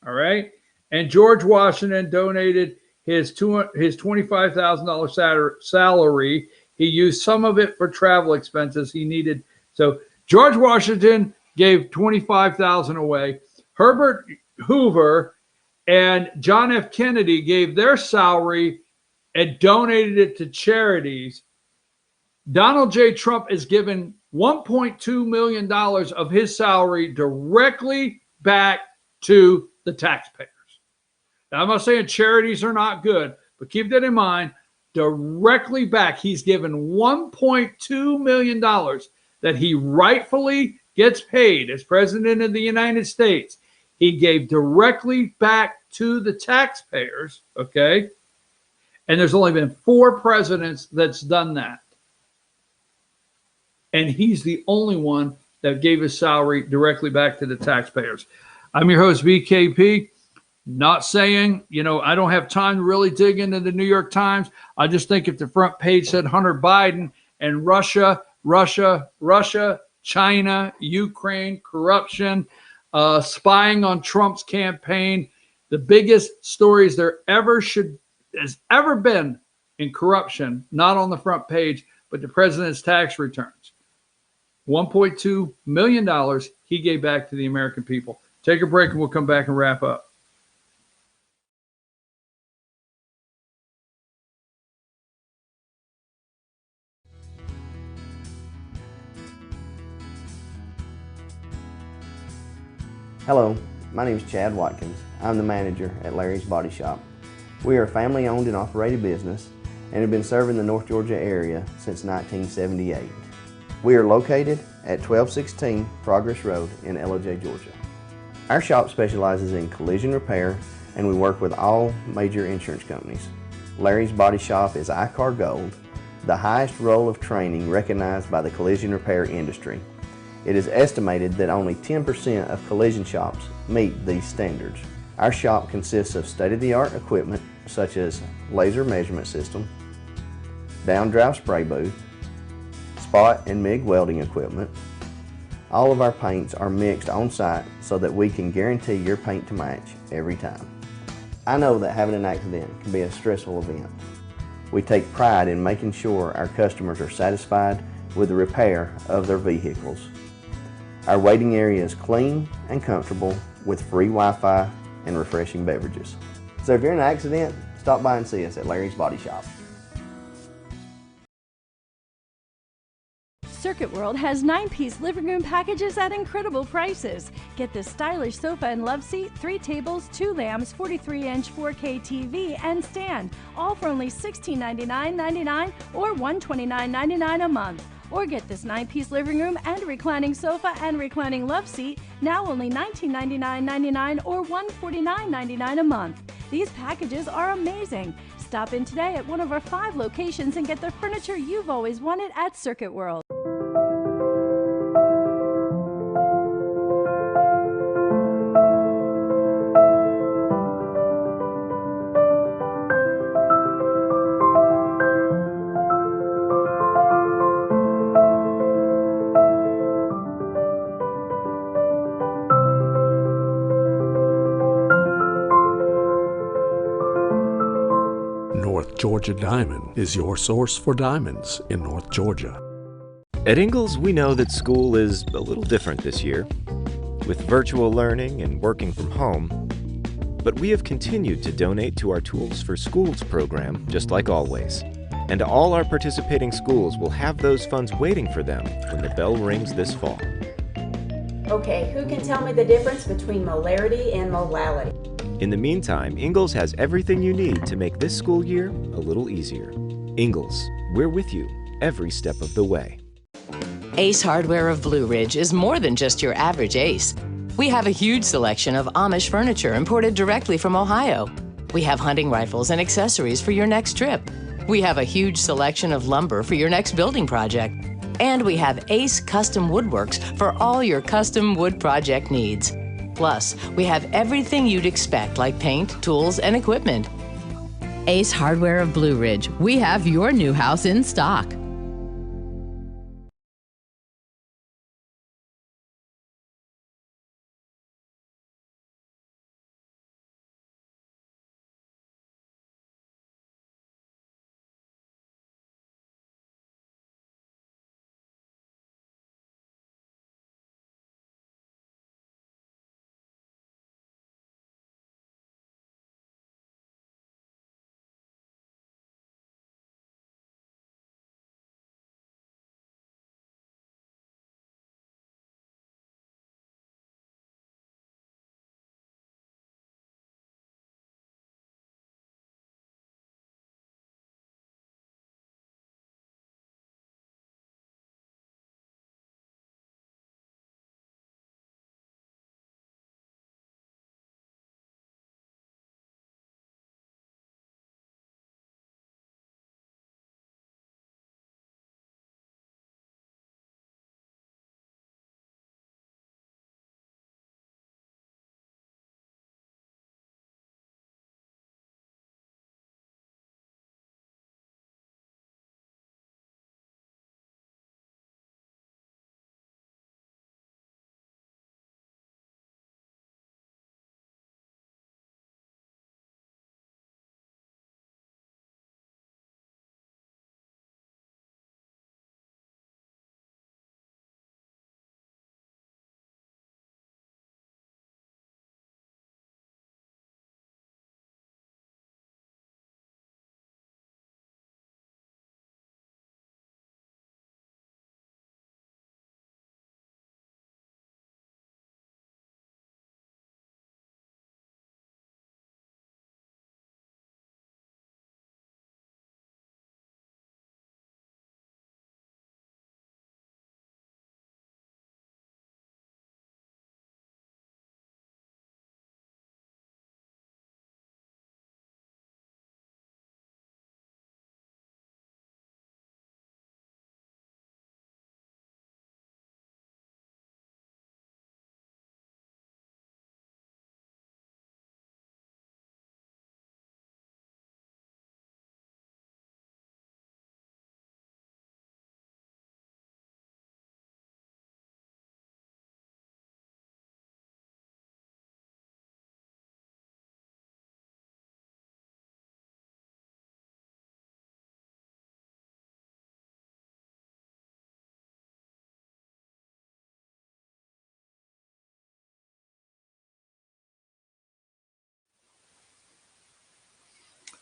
All right. And George Washington donated his $25,000 salary. He used some of it for travel expenses he needed. So George Washington gave $25,000 away. Herbert Hoover and John F. Kennedy gave their salary and donated it to charities. Donald J. Trump is given $1.2 million of his salary directly back to the taxpayers. Now, I'm not saying charities are not good, but keep that in mind. Directly back, he's given $1.2 million that he rightfully gets paid as president of the United States. He gave directly back to the taxpayers, okay? And there's only been 4 presidents that's done that. And he's the only one that gave his salary directly back to the taxpayers. I'm your host, BKP. Not saying, I don't have time to really dig into the New York Times. I just think if the front page said Hunter Biden and Russia, China, Ukraine, corruption, spying on Trump's campaign, the biggest stories there has ever been in corruption, not on the front page, but the president's tax returns. $1.2 million he gave back to the American people. Take a break and we'll come back and wrap up. Hello, my name is Chad Watkins. I'm the manager at Larry's Body Shop. We are a family-owned and operated business and have been serving the North Georgia area since 1978. We are located at 1216 Progress Road in Ellijay, Georgia. Our shop specializes in collision repair and we work with all major insurance companies. Larry's Body Shop is ICAR Gold, the highest role of training recognized by the collision repair industry. It is estimated that only 10% of collision shops meet these standards. Our shop consists of state-of-the-art equipment such as laser measurement system, down-drive spray booth, spot and MIG welding equipment. All of our paints are mixed on site so that we can guarantee your paint to match every time. I know that having an accident can be a stressful event. We take pride in making sure our customers are satisfied with the repair of their vehicles. Our waiting area is clean and comfortable with free Wi-Fi and refreshing beverages. So if you're in an accident, stop by and see us at Larry's Body Shop. Circuit World has 9-piece living room packages at incredible prices. Get this stylish sofa and love seat, 3 tables, 2 lamps, 43-inch 4K TV, and stand, all for only $1699.99 or $129.99 a month. Or get this 9-piece living room and reclining sofa and reclining love seat, now only $1999.99 or $149.99 a month. These packages are amazing. Stop in today at one of our 5 locations and get the furniture you've always wanted at Circuit World. North Georgia Diamond is your source for diamonds in North Georgia. At Ingalls, we know that school is a little different this year, with virtual learning and working from home. But we have continued to donate to our Tools for Schools program, just like always. And all our participating schools will have those funds waiting for them when the bell rings this fall. Okay, who can tell me the difference between molarity and molality? In the meantime, Ingalls has everything you need to make this school year a little easier. Ingalls, we're with you every step of the way. Ace Hardware of Blue Ridge is more than just your average Ace. We have a huge selection of Amish furniture imported directly from Ohio. We have hunting rifles and accessories for your next trip. We have a huge selection of lumber for your next building project. And we have Ace Custom Woodworks for all your custom wood project needs. Plus, we have everything you'd expect, like paint, tools, and equipment. Ace Hardware of Blue Ridge. We have your new house in stock.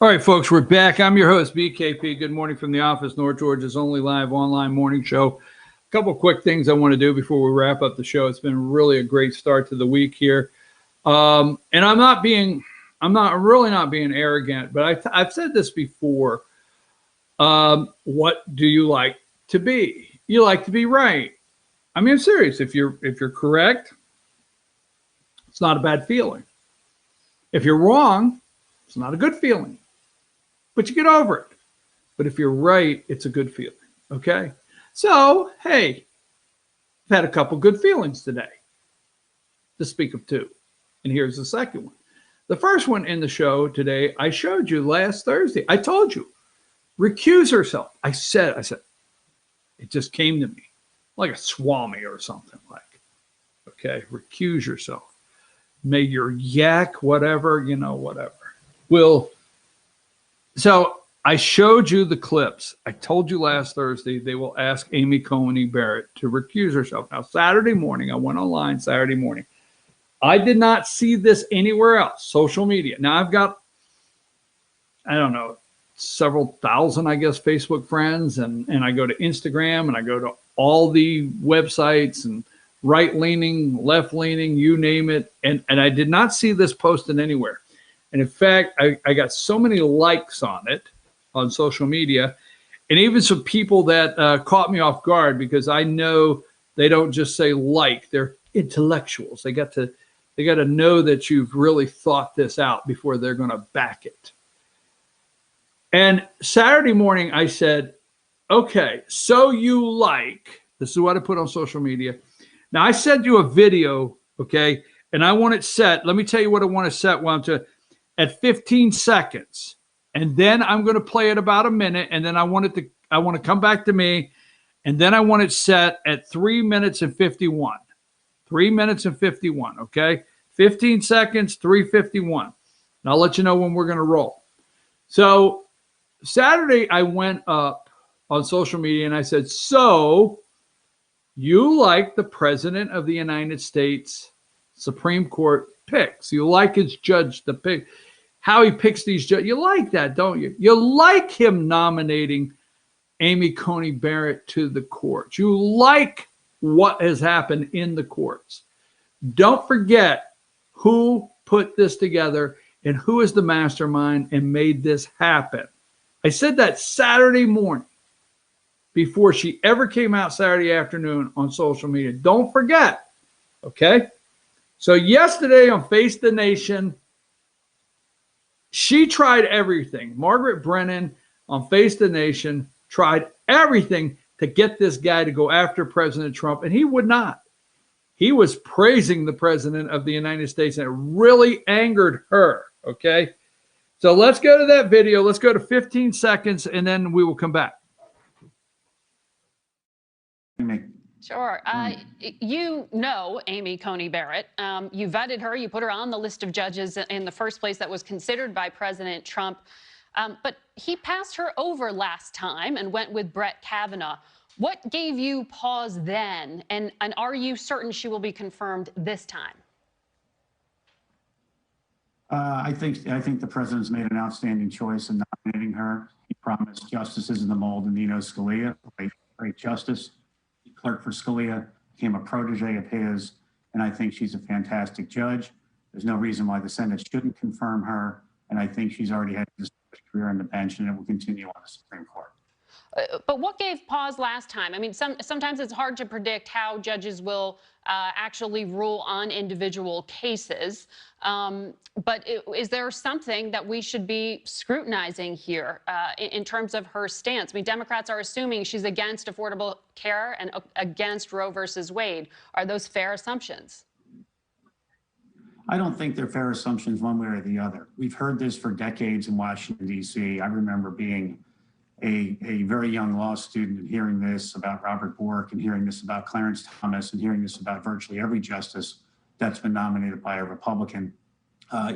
All right, folks, we're back. I'm your host, BKP. Good morning from the office, North Georgia's only live online morning show. A couple quick things I want to do before we wrap up the show. It's been really a great start to the week here. And I'm really not being arrogant, but I've said this before. What do you like to be? You like to be right. I mean, I'm serious. If you're correct, it's not a bad feeling. If you're wrong, it's not a good feeling, but you get over it. But if you're right, it's a good feeling. Okay. So, hey, I've had a couple good feelings today, to speak of two. And here's the second one. The first one in the show today, I showed you last Thursday. I told you, recuse herself. I said, it just came to me like a swami or something like, okay, recuse yourself. May your yak, whatever, whatever. So I showed you the clips. I told you last Thursday they will ask Amy Coney Barrett to recuse herself. Now, Saturday morning, I went online Saturday morning. I did not see this anywhere else, social media. Now, I've got, I don't know, several thousand, I guess, Facebook friends, and I go to Instagram, and I go to all the websites, and right-leaning, left-leaning, you name it, and I did not see this posted anywhere. And in fact, I got so many likes on it on social media, and even some people that caught me off guard, because I know they don't just say like, they're intellectuals. They got to know that you've really thought this out before they're going to back it. And Saturday morning, I said, okay, so you like, this is what I put on social media. Now, I sent you a video, okay, and I want it set. Let me tell you what I want to set at 15 seconds. And then I'm going to play it about a minute, and then I want to come back to me, and then I want it set at 3 minutes and 51. 3 minutes and 51, okay? 15 seconds, 3:51. And I'll let you know when we're going to roll. So Saturday, I went up on social media and I said, so you like the President of the United States Supreme Court picks. You like his judge to pick, how he picks these judges. You like that, don't you? You like him nominating Amy Coney Barrett to the courts. You like what has happened in the courts. Don't forget who put this together and who is the mastermind and made this happen. I said that Saturday morning before she ever came out Saturday afternoon on social media. Don't forget, okay? So yesterday on Face the Nation, she tried everything. Margaret Brennan on Face the Nation tried everything to get this guy to go after President Trump, and he would not. He was praising the President of the United States, and it really angered her, okay? So let's go to that video. Let's go to 15 seconds, and then we will come back. Sure. You know Amy Coney Barrett. You vetted her. You put her on the list of judges in the first place that was considered by President Trump. But he passed her over last time and went with Brett Kavanaugh. What gave you pause then? And are you certain she will be confirmed this time? I think the president's made an outstanding choice in nominating her. He promised justices in the mold of Nino Scalia, great justice. He clerked for Scalia, became a protege of his, and I think she's a fantastic judge. There's no reason why the Senate shouldn't confirm her, and I think she's already had a career on the bench, and it will continue on the Supreme Court. But what gave pause last time? I mean, sometimes it's hard to predict how judges will actually rule on individual cases. But is there something that we should be scrutinizing here in terms of her stance? I mean, Democrats are assuming she's against affordable care and against Roe versus Wade. Are those fair assumptions? I don't think they're fair assumptions one way or the other. We've heard this for decades in Washington, D.C. I remember being a very young law student and hearing this about Robert Bork and hearing this about Clarence Thomas and hearing this about virtually every justice that's been nominated by a Republican.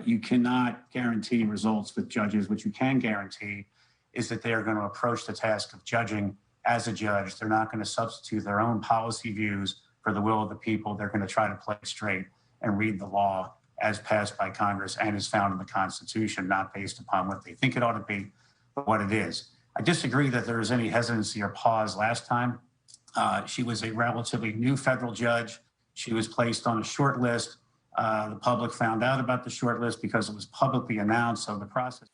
You cannot guarantee results with judges. What you can guarantee is that they are going to approach the task of judging as a judge. They're not going to substitute their own policy views for the will of the people. They're going to try to play straight and read the law as passed by Congress and is found in the Constitution, not based upon what they think it ought to be, but what it is. I disagree that there was any hesitancy or pause last time. She was a relatively new federal judge. She was placed on a short list. The public found out about the short list because it was publicly announced, so the process.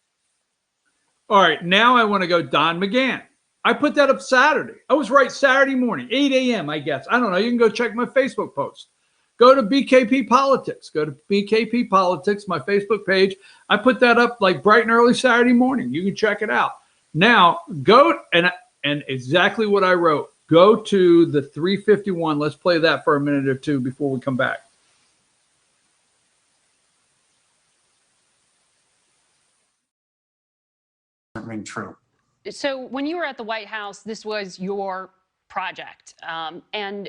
All right, now I want to go Don McGahn. I put that up Saturday. I was right Saturday morning, 8 a.m., I guess. I don't know. You can go check my Facebook post. Go to BKP Politics. Go to BKP Politics, my Facebook page. I put that up like bright and early Saturday morning. You can check it out. Now, go and exactly what I wrote. Go to the 351. Let's play that for a minute or two before we come back. Ring true. So when you were at the White House, this was your project. And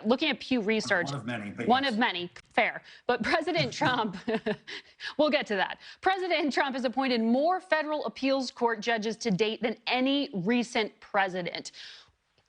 looking at Pew Research, one of many, fair. But President Trump, we'll get to that. President Trump has appointed more federal appeals court judges to date than any recent president.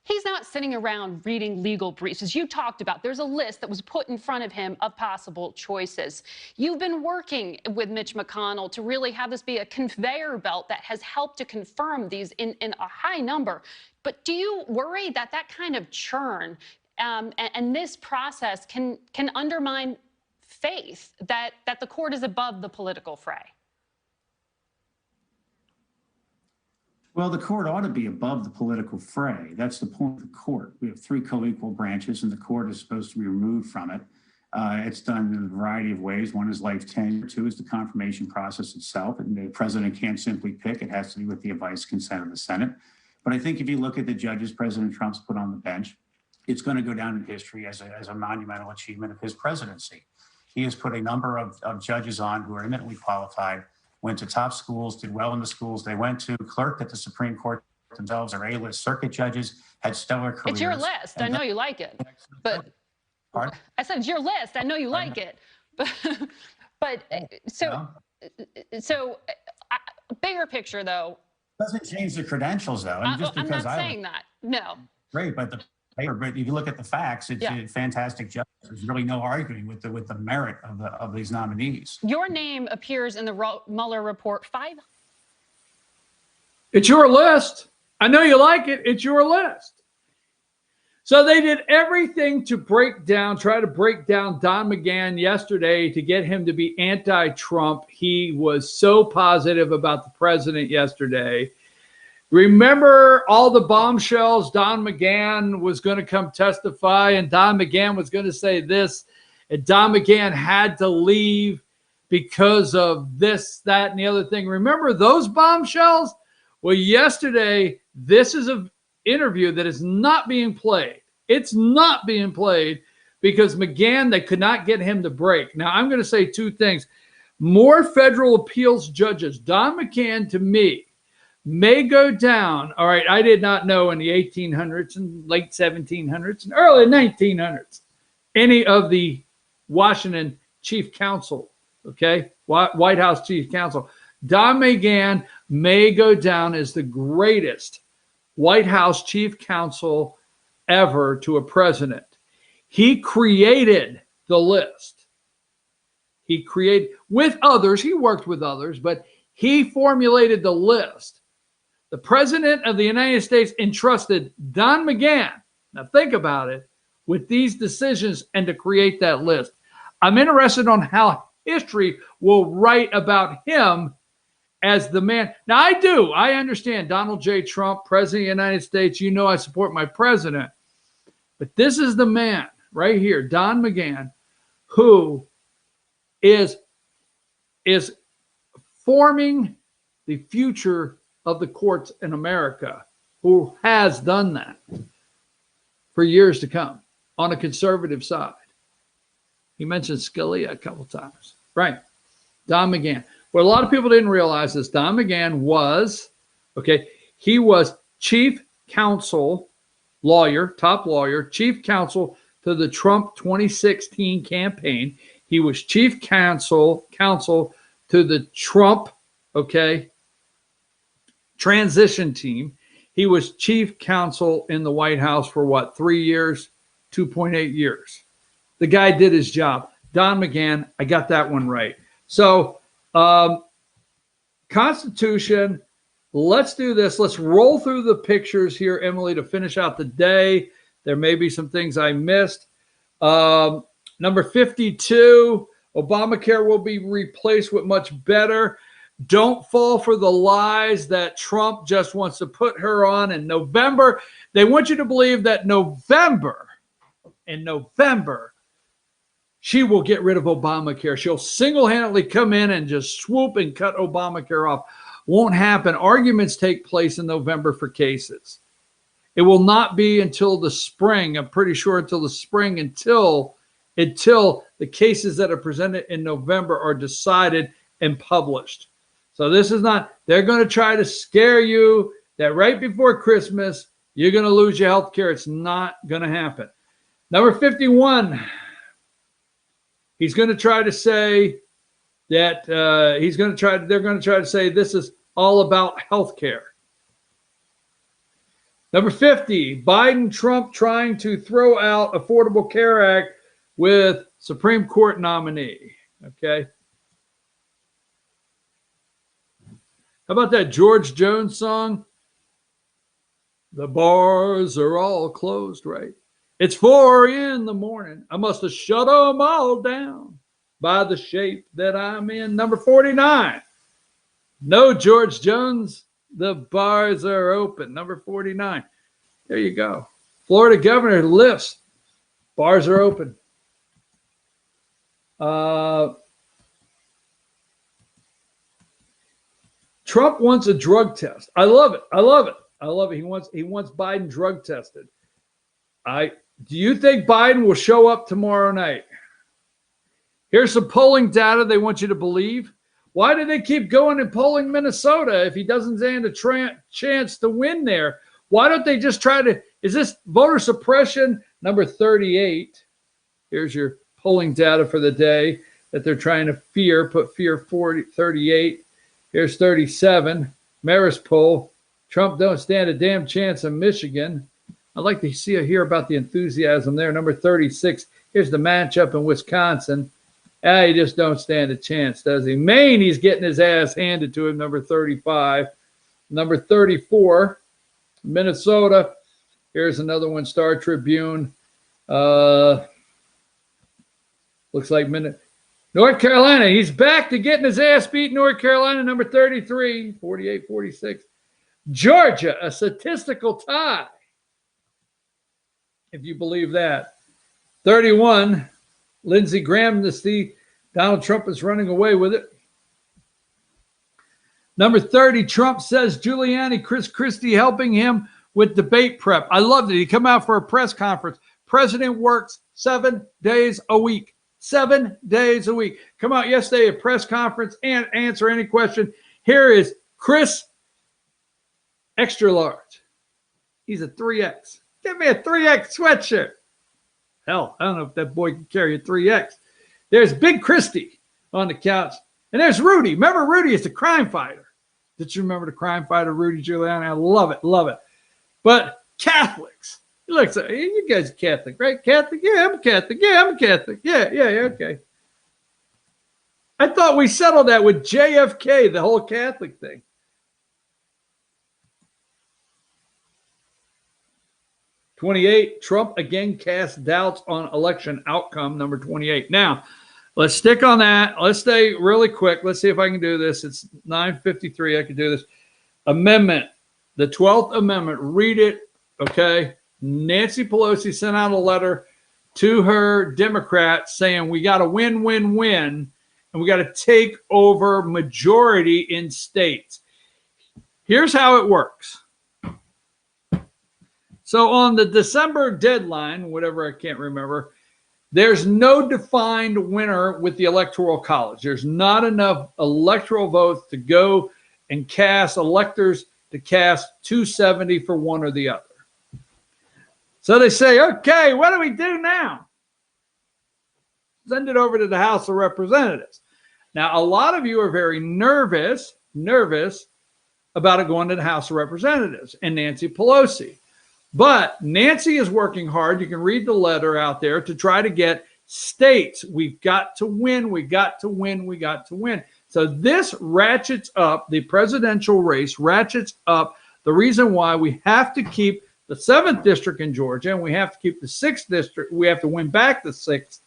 He's not sitting around reading legal briefs. As you talked about, there's a list that was put in front of him of possible choices. You've been working with Mitch McConnell to really have this be a conveyor belt that has helped to confirm these in a high number. But do you worry that that kind of churn and this process can undermine faith that the court is above the political fray? Well, the court ought to be above the political fray. That's the point of the court. We have three co-equal branches, and the court is supposed to be removed from it. It's done in a variety of ways. One is life tenure. Two is the confirmation process itself. And the president can't simply pick. It has to be with the advice consent of the Senate. But I think if you look at the judges President Trump's put on the bench, it's going to go down in history as a monumental achievement of his presidency. He has put a number of judges on who are eminently qualified, went to top schools, did well in the schools they went to, clerked at the Supreme Court themselves, are A-list circuit judges, had stellar careers. It's your list. I know you like it. But pardon? I said it's your list. I know you like it. But so bigger picture, though. Doesn't change the credentials, though. I mean, just I'm because not saying that. No. Great, but if you look at the facts, it's a fantastic judge. There's really no arguing with the merit of these nominees. Your name appears in the Mueller report 5. It's your list. I know you like it. It's your list. So they did everything to try to break down Don McGahn yesterday to get him to be anti-Trump. He was so positive about the president yesterday. Remember all the bombshells? Don McGahn was going to come testify, and Don McGahn was going to say this, and Don McGahn had to leave because of this, that, and the other thing. Remember those bombshells? Well, yesterday, this is an interview that is not being played. It's not being played because McGahn, they could not get him to break. Now, I'm going to say two things. More federal appeals judges. Don McGahn, to me, may go down. All right, I did not know in the 1800s and late 1700s and early 1900s any of the Washington chief counsel, okay, White House chief counsel. Don McGahn may go down as the greatest White House chief counsel ever to a president. He created the list. He created with others. He worked with others, but he formulated the list. The president of the United States entrusted Don McGahn, now think about it, with these decisions and to create that list. I'm interested on how history will write about him as the man. Now, I understand Donald J. Trump, president of the United States. You know I support my president. But this is the man right here, Don McGahn, who is forming the future of the courts in America, who has done that for years to come on a conservative side. He mentioned Scalia a couple times. Right. Don McGahn. What a lot of people didn't realize is Don McGahn was, he was chief counsel, lawyer, top lawyer, chief counsel to the Trump 2016 campaign. He was chief counsel to the Trump, transition team. He was chief counsel in the White House for 3 years, 2.8 years. The guy did his job. Don McGahn. I got that one right. So, Constitution, let's do this. Let's roll through the pictures here, Emily, to finish out the day. There may be some things I missed. Number 52, Obamacare will be replaced with much better. Don't fall for the lies that Trump just wants to put her on in November. They want you to believe that in November, she will get rid of Obamacare. She'll single-handedly come in and just swoop and cut Obamacare off. Won't happen. Arguments take place in November for cases. It will not be until the spring. I'm pretty sure until the spring, until the cases that are presented in November are decided and published. So this is not, they're going to try to scare you that right before Christmas, you're going to lose your health care. It's not going to happen. Number 51, he's going to try to say that they're going to try to say this is all about health care. Number 50, Biden, Trump trying to throw out Affordable Care Act with Supreme Court nominee. Okay. How about that George Jones song? The bars are all closed, right? It's 4 a.m. I must have shut them all down by the shape that I'm in. Number 49. No, George Jones. The bars are open. Number 49. There you go. Florida governor lifts. Bars are open. Trump wants a drug test. I love it. I love it. I love it. He wants Biden drug tested. Do you think Biden will show up tomorrow night? Here's some polling data they want you to believe. Why do they keep going and polling Minnesota if he doesn't stand a chance to win there? Why don't they just try to, is this voter suppression? Number 38. Here's your polling data for the day that they're trying to fear. Put fear 38. Here's 37. Marist poll. Trump don't stand a damn chance in Michigan. I'd like to hear about the enthusiasm there. Number 36. Here's the matchup in Wisconsin. He just don't stand a chance, does he? Maine, he's getting his ass handed to him. Number 35. Number 34. Minnesota. Here's another one. Star Tribune. Looks like North Carolina. He's back to getting his ass beat. North Carolina, number 33, 48-46. Georgia, a statistical tie, if you believe that. 31, Lindsey Graham amnesty. Donald Trump is running away with it. Number 30, Trump says Giuliani, Chris Christie helping him with debate prep. I loved it. He come out for a press conference. President works 7 days a week. 7 days a week. Come out yesterday, a press conference, and answer any question. Here is Chris, extra large. He's a 3X. Give me a 3X sweatshirt. Hell, I don't know if that boy can carry a 3X. There's Big Christie on the couch. And there's Rudy. Remember Rudy is the crime fighter. Did you remember the crime fighter, Rudy Giuliani? I love it, love it. But Catholics. Look, so you guys are Catholic, right? Catholic? Yeah, I'm a Catholic. Yeah, I'm a Catholic. Yeah, okay. I thought we settled that with JFK, the whole Catholic thing. '28, Trump again casts doubts on election outcome, number 28. Now, let's stick on that. Let's stay really quick. Let's see if I can do this. It's 9:53. I can do this. Amendment, the 12th Amendment. Read it, okay? Nancy Pelosi sent out a letter to her Democrats saying we got to win, and we got to take over majority in states. Here's how it works. So on the December deadline, whatever, I can't remember, there's no defined winner with the Electoral College. There's not enough electoral votes to go and cast electors to cast 270 for one or the other. So they say, okay, what do we do now? Send it over to the House of Representatives. Now, a lot of you are very nervous about it going to the House of Representatives and Nancy Pelosi. But Nancy is working hard. You can read the letter out there to try to get states. We've got to win. We got to win. We got to win. So this ratchets up the presidential race, ratchets up the reason why we have to keep the 7th district in Georgia, and we have to keep the 6th district. We have to win back the 6th.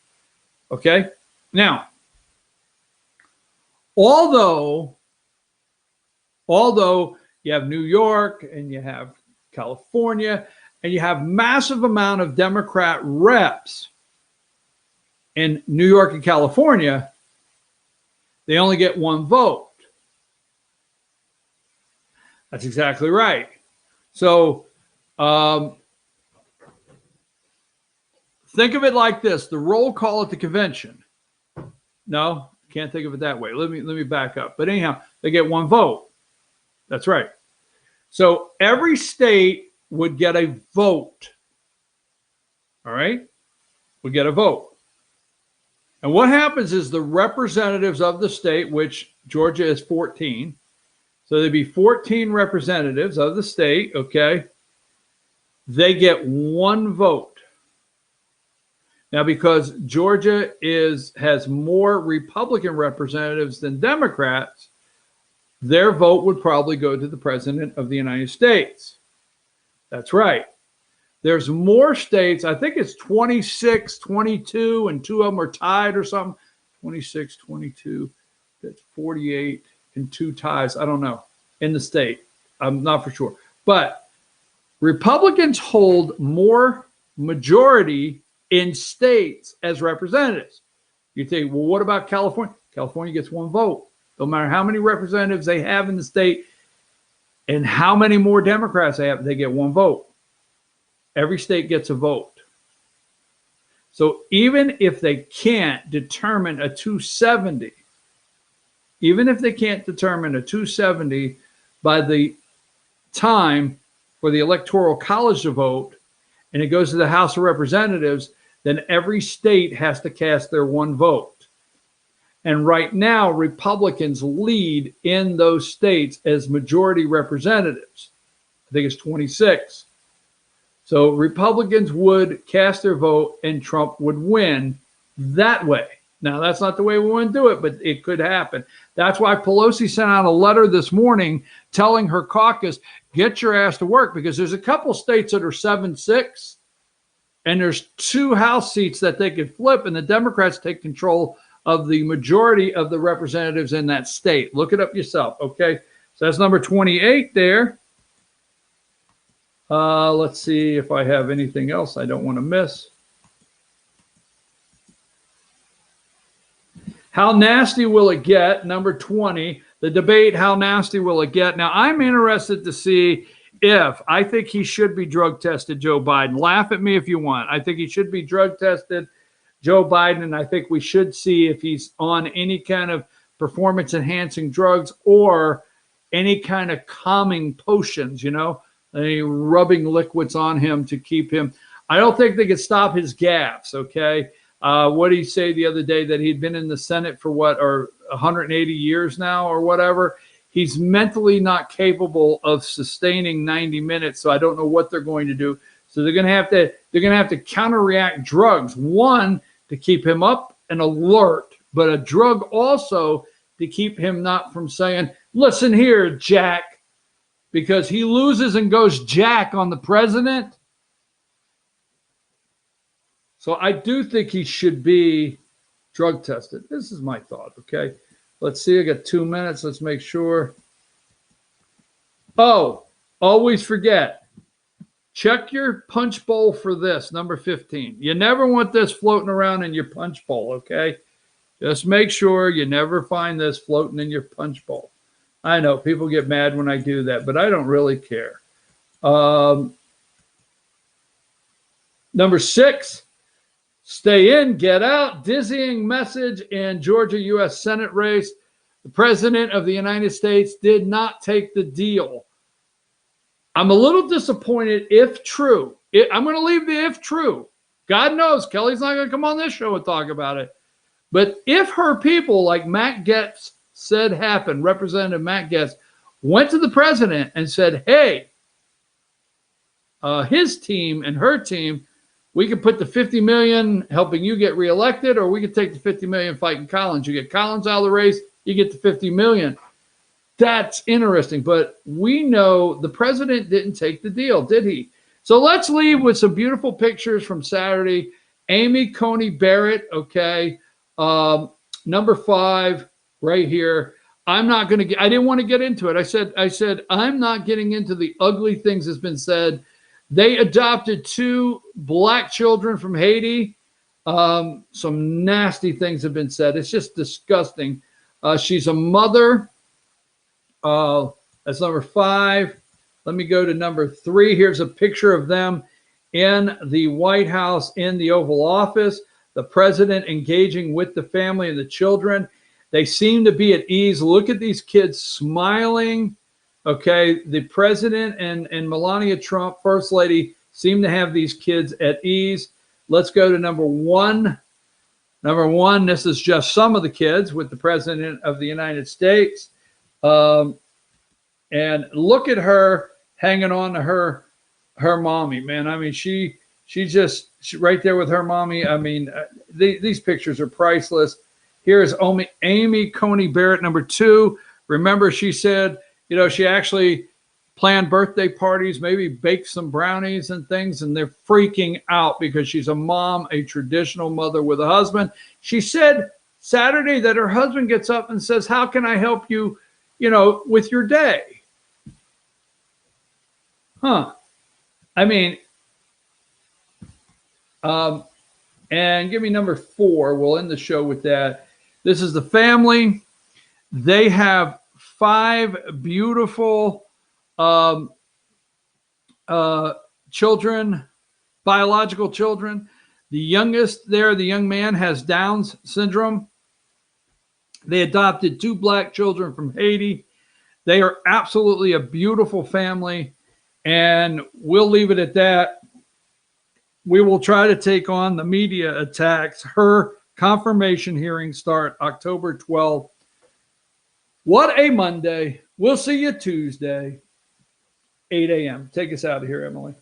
Okay? Now, although you have New York and you have California and you have massive amount of Democrat reps in New York and California, they only get 1 vote. That's exactly right. So think of it like this: the roll call at the convention. No, can't think of it that way. Let me back up. But anyhow, they get 1 vote. That's right. So every state would get a vote. All right? Would get a vote. And what happens is the representatives of the state, which Georgia is 14, so there'd be 14 representatives of the state, okay? They get 1 vote. Now, because Georgia has more Republican representatives than Democrats, their vote would probably go to the President of the United States. That's right. There's more states. I think it's 26, 22, and 2 of them are tied or something. 26, 22, that's 48, and 2 ties. I don't know. In the state. I'm not for sure. But Republicans hold more majority in states as representatives. You think, well, what about California? California gets 1 vote. No matter how many representatives they have in the state and how many more Democrats they have, they get 1 vote. Every state gets a vote. So even if they can't determine a 270, by the time for the Electoral College to vote, and it goes to the House of Representatives, then every state has to cast their 1 vote. And right now, Republicans lead in those states as majority representatives. I think it's 26. So Republicans would cast their vote and Trump would win that way. Now, that's not the way we want to do it, but it could happen. That's why Pelosi sent out a letter this morning telling her caucus, get your ass to work, because there's a couple states that are 7-6, and there's 2 House seats that they could flip, and the Democrats take control of the majority of the representatives in that state. Look it up yourself, okay? So that's number 28 there. Let's see if I have anything else I don't want to miss. How nasty will it get? Number 20, the debate, how nasty will it get? Now, I'm interested to see if I think he should be drug tested, Joe Biden. Laugh at me if you want. I think he should be drug tested, Joe Biden, and I think we should see if he's on any kind of performance-enhancing drugs or any kind of calming potions, any rubbing liquids on him to keep him. I don't think they could stop his gaffes, okay? What did he say the other day? That he'd been in the Senate for 180 years now or whatever? He's mentally not capable of sustaining 90 minutes, so I don't know what they're going to do. So they're going to have to counter-react drugs. One, to keep him up and alert, but a drug also to keep him not from saying, listen here, Jack, because he loses and goes Jack on the president. So I do think he should be drug tested. This is my thought, okay? Let's see, I got 2 minutes. Let's make sure. Oh, always forget. Check your punch bowl for this, number 15. You never want this floating around in your punch bowl, okay? Just make sure you never find this floating in your punch bowl. I know people get mad when I do that, but I don't really care. Number 6, stay in, get out. Dizzying message in Georgia U.S. Senate race. The President of the United States did not take the deal. I'm a little disappointed if true. I'm going to leave the if true. God knows Kelly's not going to come on this show and talk about it. But if her people, like Matt Gaetz said happened, Representative Matt Gaetz, went to the president and said, hey, his team and her team We could put the 50 million helping you get reelected, or we could take the 50 million fighting Collins. You get Collins out of the race, you get the 50 million. That's interesting, but we know the president didn't take the deal, did he? So let's leave with some beautiful pictures from Saturday. Amy Coney Barrett, okay, number 5 right here. I'm not going to get, I didn't want to get into it. I said, I'm not getting into the ugly things that's been said. They adopted 2 black children from Haiti. Some nasty things have been said. It's just disgusting. She's a mother. That's number 5. Let me go to number 3. Here's a picture of them in the White House in the Oval Office. The president engaging with the family and the children. They seem to be at ease. Look at these kids smiling. Okay, the president and Melania Trump, First Lady, seem to have these kids at ease. Let's go to number 1. Number 1, this is just some of the kids with the president of the United States. And look at her hanging on to her mommy, man. I mean, she right there with her mommy. I mean, these pictures are priceless. Here's Amy Coney Barrett, number 2. Remember, she said, you know, she actually planned birthday parties, maybe baked some brownies and things, and they're freaking out because she's a mom, a traditional mother with a husband. She said Saturday that her husband gets up and says, how can I help you, you know, with your day? Huh. I mean, and give me number 4. We'll end the show with that. This is the family. They have 5 beautiful children, biological children. The youngest there, the young man, has Down's syndrome. They adopted 2 black children from Haiti. They are absolutely a beautiful family, and we'll leave it at that. We will try to take on the media attacks. Her confirmation hearings start October 12th. What a Monday. We'll see you Tuesday, 8 a.m. Take us out of here, Emily.